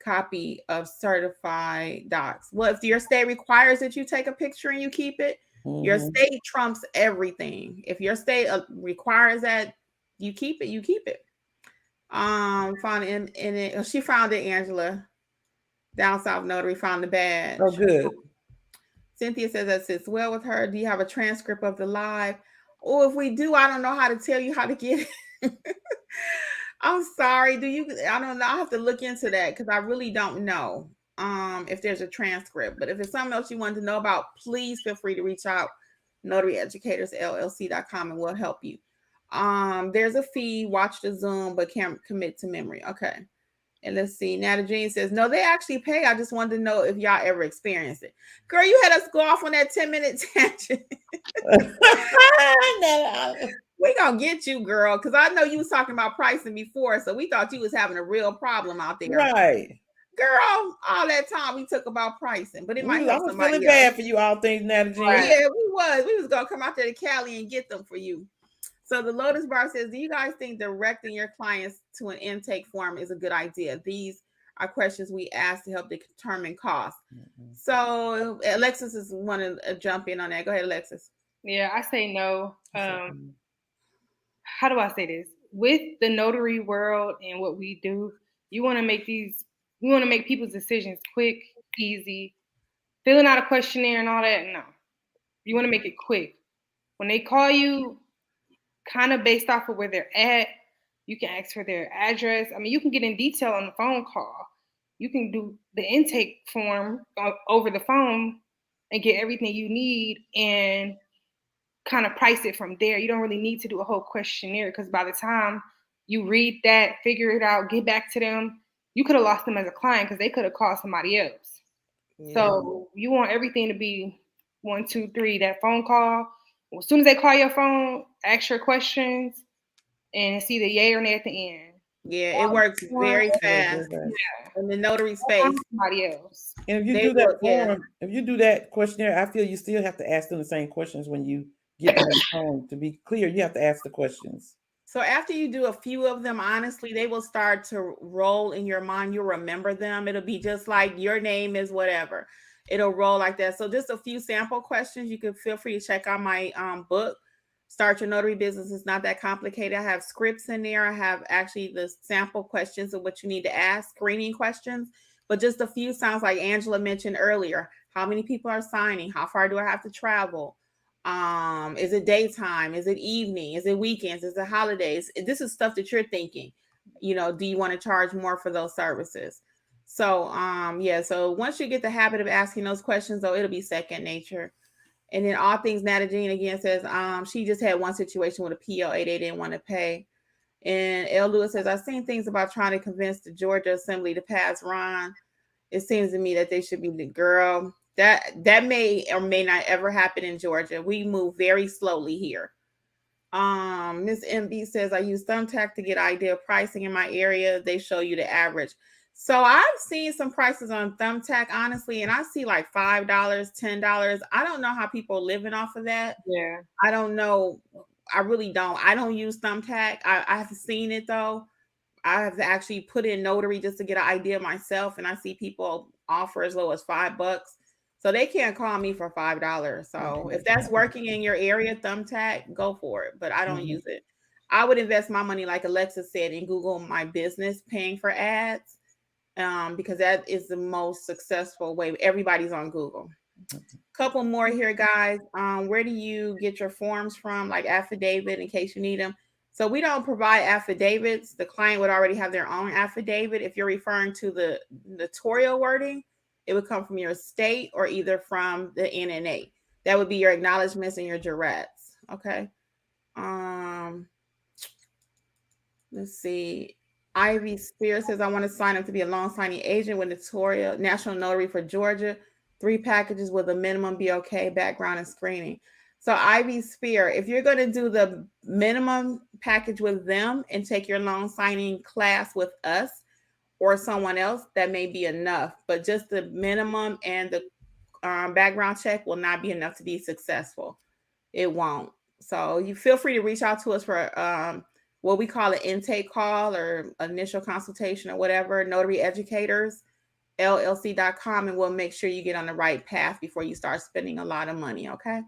S1: copy of certified docs. Well, if your state requires that you take a picture and you keep it, your state trumps everything. If your state requires that you keep it, you keep it. Found in it. She found it, Angela. Down South Notary found the badge.
S2: Oh, good.
S1: Cynthia says that sits well with her. Do you have a transcript of the live? Or if we do, I don't know how to tell you how to get it. I'm sorry. I don't know. I have to look into that because I really don't know if there's a transcript. But if it's something else you want to know about, please feel free to reach out, notaryeducatorsllc.com, and we'll help you. There's a fee, watch the Zoom, but can't commit to memory. Okay. And let's see. Nata Jean says, no, they actually pay. I just wanted to know if y'all ever experienced it. Girl, you had us go off on that 10-minute tangent. We gonna get you, girl, because I know you was talking about pricing before, so we thought you was having a real problem out there.
S2: Right.
S1: Girl, all that time we took about pricing, but it might help
S2: I was
S1: somebody
S2: feeling
S1: else.
S2: bad for you, all things, Nata Jean.
S1: Yeah, we was gonna come out there to Cali and get them for you. So the Lotus Bar says, do you guys think directing your clients to an intake form is a good idea? These are questions we ask to help determine cost. So Alexis is want to jump in on that. Go ahead, Alexis.
S3: Yeah, I say no. How do I say this? With the notary world and what we do, we want to make people's decisions quick, easy. Filling out a questionnaire and all that, no. You want to make it quick. When they call you, kind of based off of where they're at, you can ask for their address. I mean, you can get in detail on the phone call. You can do the intake form over the phone and get everything you need and kind of price it from there. You don't really need to do a whole questionnaire because by the time you read that, figure it out, get back to them, you could have lost them as a client because they could have called somebody else. Yeah. So you want everything to be 1, 2, 3, that phone call. As soon as they call your phone, ask your questions and see the yay or nay at the end.
S1: Yeah, it works very fast. In the notary space.
S3: Somebody else.
S2: And if you do that form, if you do that questionnaire, I feel you still have to ask them the same questions when you get on the phone. To be clear, you have to ask the questions.
S1: So after you do a few of them, honestly, they will start to roll in your mind. You'll remember them. It'll be just like your name is whatever. It'll roll like that. So just a few sample questions. You can feel free to check out my book, Start Your Notary Business. It's not that complicated. I have scripts in there. I have actually the sample questions of what you need to ask, screening questions. But just a few sounds like Angela mentioned earlier. How many people are signing? How far do I have to travel? Is it daytime? Is it evening? Is it weekends? Is it holidays? This is stuff that you're thinking, do you want to charge more for those services? So, so once you get the habit of asking those questions, though, it'll be second nature. And then all things Nata Jean again says, she just had one situation with a POA they didn't want to pay. And L. Lewis says, I've seen things about trying to convince the Georgia Assembly to pass Ron. It seems to me that they should be the girl. That may or may not ever happen in Georgia. We move very slowly here. Miss MB says I use Thumbtack to get idea pricing in my area. They show you the average. So I've seen some prices on Thumbtack, honestly, and I see like $5, $10. I don't know how people are living off of that.
S3: Yeah.
S1: I don't know. I really don't. I don't use Thumbtack. I have seen it though. I have actually put in Notary just to get an idea myself, and I see people offer as low as $5. So they can't call me for $5. So if that's working in your area, Thumbtack, go for it. But I don't use it. I would invest my money, like Alexa said, in Google My Business, paying for ads, because that is the most successful way. Everybody's on Google. Couple more here, guys. Where do you get your forms from, like affidavit, in case you need them? So we don't provide affidavits. The client would already have their own affidavit. If you're referring to the notarial wording, it would come from your state or either from the NNA. That would be your acknowledgements and your jurats. Okay. Let's see. Ivy Spears says, I want to sign up to be a loan signing agent with Notarial National Notary for Georgia. 3 packages with a minimum BOK background and screening. So Ivy Spear, if you're going to do the minimum package with them and take your loan signing class with us or someone else, that may be enough. But just the minimum and the background check will not be enough to be successful. It won't. So you feel free to reach out to us for what we call an intake call or initial consultation or whatever, Notary Educators, LLC.com, and we'll make sure you get on the right path before you start spending a lot of money, okay?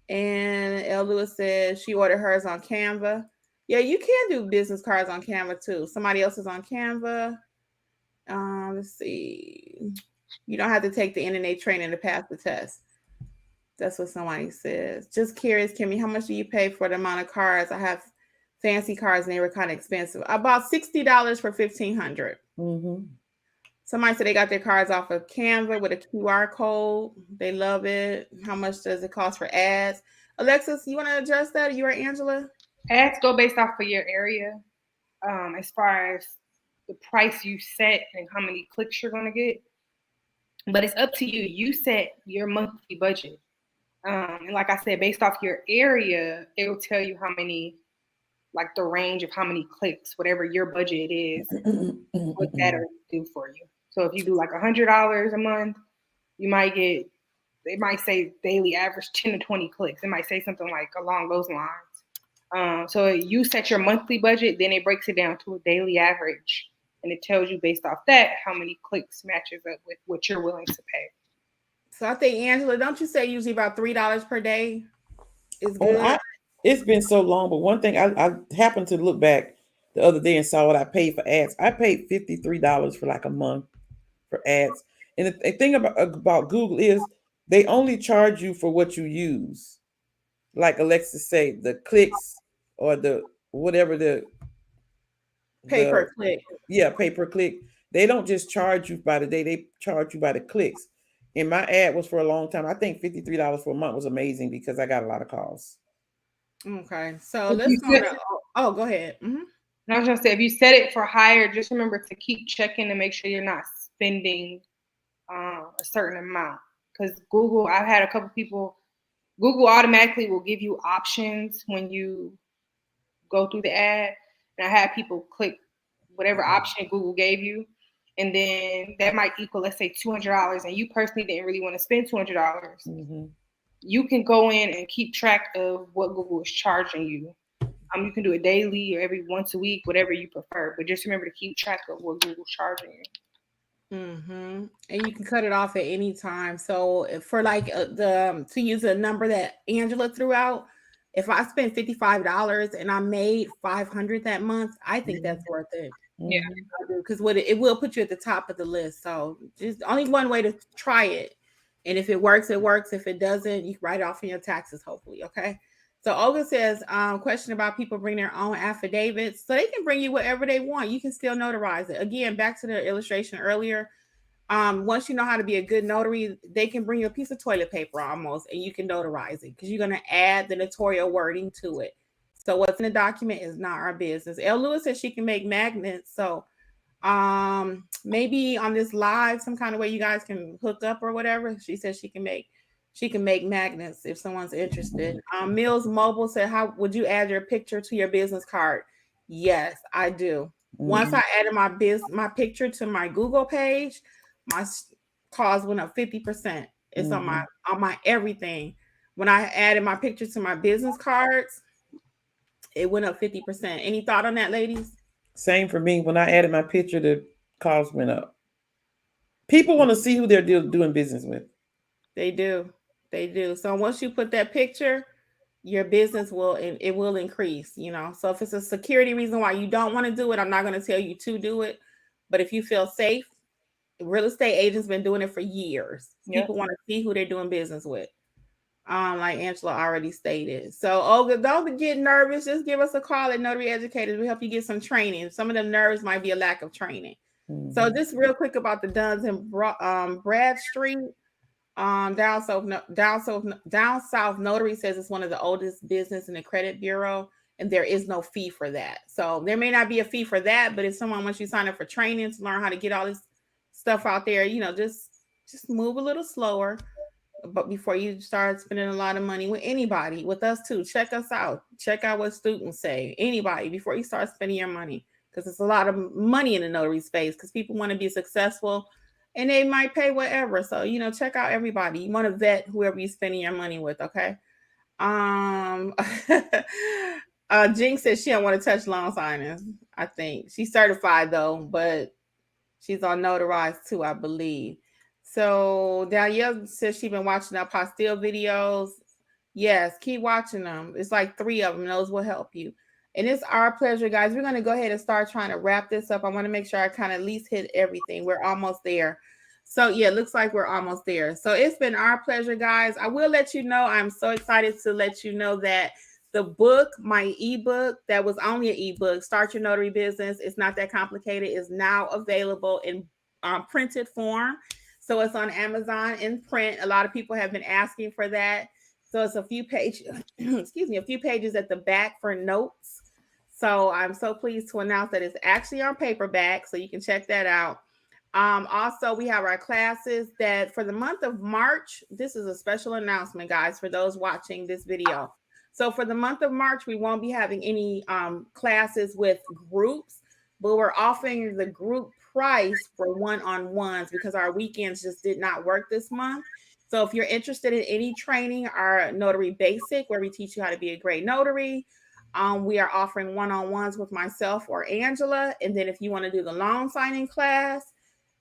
S1: And L. Lewis says she ordered hers on Canva. Yeah, you can do business cards on Canva too. Somebody else is on Canva. Let's see. You don't have to take the NNA training to pass the test. That's what somebody says. Just curious, Kimmy, how much do you pay for the amount of cards? I have fancy cards and they were kind of expensive. About $60 for 1,500. Somebody said they got their cards off of Canva with a QR code. They love it. How much does it cost for ads? Alexis, you want to adjust that? You or Angela?
S3: Ads go based off of your area, as far as the price you set and how many clicks you're going to get. But it's up to you. You set your monthly budget. And like I said, based off your area, it will tell you how many, like the range of how many clicks, whatever your budget is, what that'll do for you. So if you do like $100 a month, you might get, they might say daily average 10 to 20 clicks. It might say something like along those lines. So you set your monthly budget, then it breaks it down to a daily average. And it tells you based off that how many clicks matches up with what you're willing to pay.
S1: So I think, Angela, don't you say usually about $3 per day is good?
S2: It's been so long, but one thing I happened to look back the other day and saw what I paid for ads. I paid $53 for like a month for ads. And the thing about Google is they only charge you for what you use. Like Alexis say, the clicks or the whatever the
S1: pay per click.
S2: Yeah, pay per click. They don't just charge you by the day, they charge you by the clicks. And my ad was for a long time. I think $53 for a month was amazing because I got a lot of calls.
S1: Okay, so let's go to, go ahead.
S3: I was gonna say, if you set it for higher, just remember to keep checking to make sure you're not spending a certain amount. Because Google, I've had a couple people, Google automatically will give you options when you go through the ad. And I had people click whatever option Google gave you. And then that might equal, let's say, $200. And you personally didn't really want to spend $200. You can go in and keep track of what Google is charging you. You can do it daily or every once a week, whatever you prefer. But just remember to keep track of what Google's charging you.
S1: And you can cut it off at any time. So for like to use a number that Angela threw out, if I spend $55 and I made $500 that month, I think that's worth it.
S3: Yeah,
S1: because it will put you at the top of the list. So just only one way to try it, and if it works, it works. If it doesn't, you can write it off in your taxes, hopefully. Okay. So Olga says, question about people bring their own affidavits. So they can bring you whatever they want. You can still notarize it. Again, back to the illustration earlier. Once you know how to be a good notary, they can bring you a piece of toilet paper almost, and you can notarize it because you're going to add the notarial wording to it. So what's in the document is not our business. L. Lewis says she can make magnets. So Maybe on this live, some kind of way you guys can hook up or whatever. She says she can make magnets if someone's interested. Mills Mobile said, how would you add your picture to your business card? Yes, I do. Once
S2: Mhm.
S1: I added my picture to my Google page, my calls went up 50%. It's
S2: Mhm.
S1: on my everything. When I added my picture to my business cards, it went up 50%. Any thought on that, ladies?
S2: Same for me. When I added my picture, the cost went up. People want to see who they're doing business with.
S1: They do. They do. So once you put that picture, your business will and it will increase, you know. So if it's a security reason why you don't want to do it, I'm not going to tell you to do it. But if you feel safe, real estate agents been doing it for years.
S3: Yep.
S1: People want to see who they're doing business with. Like Angela already stated. So Olga, don't get nervous. Just give us a call at Notary Educators. We'll help you get some training. Some of them nerves might be a lack of training. So
S2: Mhm.
S1: just real quick about the Duns and Brad Street. Down south notary says it's one of the oldest business in the credit bureau, and there is no fee for that. So there may not be a fee for that, but if someone wants you to sign up for training to learn how to get all this stuff out there, you know, just move a little slower. But before you start spending a lot of money with anybody, with us too, check us out. Check out what students say. Anybody before you start spending your money, because it's a lot of money in the notary space. Because people want to be successful, and they might pay whatever. So you know, check out everybody. You want to vet whoever you're spending your money with. Okay. Um, Jinx says she don't want to touch loan signings. I think she's certified though, but she's on Notarized too, I believe. So Danielle says she's been watching our Pastille videos. Yes, keep watching them. It's like 3 of them. Those will help you. And it's our pleasure, guys. We're going to go ahead and start trying to wrap this up. I want to make sure I kind of at least hit everything. We're almost there. So, yeah, it looks like we're almost there. So, it's been our pleasure, guys. I will let you know, I'm so excited to let you know that the book, my ebook, that was only an ebook, Start Your Notary Business. It's not that complicated, is now available in printed form. So, it's on Amazon in print. A lot of people have been asking for that. So it's a few pages, excuse me, a few pages at the back for notes. So I'm so pleased to announce that it's actually on paperback, so you can check that out. Also, we have our classes that for the month of March, this is a special announcement, guys, for those watching this video. So for the month of March, we won't be having any classes with groups, but we're offering the group price for one-on-ones because our weekends just did not work this month. So if you're interested in any training, our Notary Basic, where we teach you how to be a great notary, we are offering one-on-ones with myself or Angela. And then if you want to do the loan signing class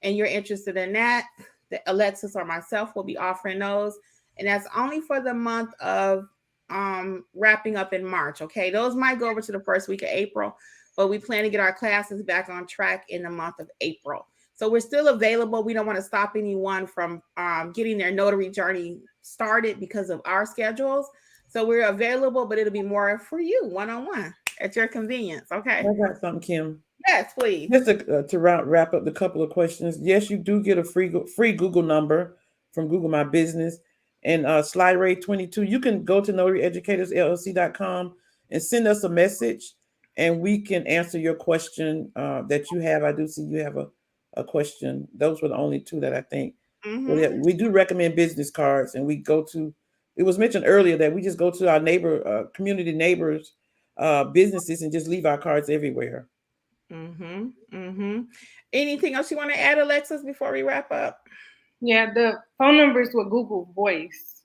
S1: and you're interested in that, the Alexis or myself will be offering those. And that's only for the month of wrapping up in March. Okay. Those might go over to the first week of April, but we plan to get our classes back on track in the month of April. So we're still available. We don't want to stop anyone from getting their notary journey started because of our schedules. So we're available, but it'll be more for you one-on-one at your convenience. Okay.
S2: I got something, Kim.
S1: Yes, please.
S2: Just to wrap up the couple of questions. Yes, you do get a free Google number from Google My Business. And Slide Ray 22, you can go to notaryeducatorsllc.com and send us a message, and we can answer your question that you have. I do see you have a question. Those were the only two that I think.
S1: Mm-hmm.
S2: We do recommend business cards, and we go to, it was mentioned earlier that we just go to our community neighbors, businesses, and just leave our cards everywhere.
S1: Mm-hmm. Mm-hmm. Anything else you want to add, Alexis, before we wrap up?
S3: Yeah, the phone number is with Google Voice.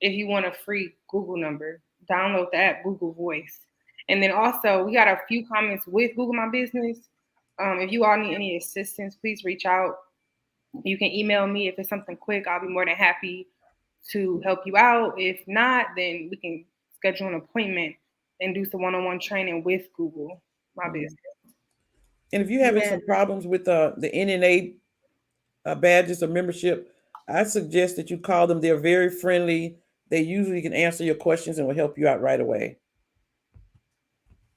S3: If you want a free Google number, download the app Google Voice. And then also, we got a few comments with Google My Business. If you all need any assistance, please reach out. You can email me if it's something quick. I'll be more than happy to help you out. If not, then we can schedule an appointment and do some one-on-one training with Google My
S2: Mhm.
S3: Business.
S2: And if you're having
S1: Yeah.
S2: some problems with the NNA badges or membership, I suggest that you call them. They're very friendly. They usually can answer your questions and will help you out right away.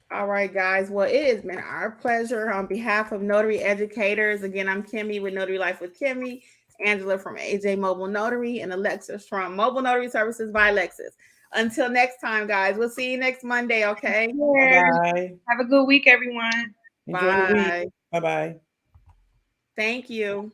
S1: All right, guys. Well, it has been our pleasure on behalf of Notary Educators. Again, I'm Kimmi with Notary Life with Kimmi, Angela from AJ Mobile Notary, and Alexis from Mobile Notary Services by Alexis. Until next time, guys. We'll see you next Monday, okay?
S2: Bye
S3: Yeah.
S2: bye.
S3: Have a good week, everyone.
S2: Enjoy the week.
S1: Bye.
S2: Bye bye.
S1: Thank you.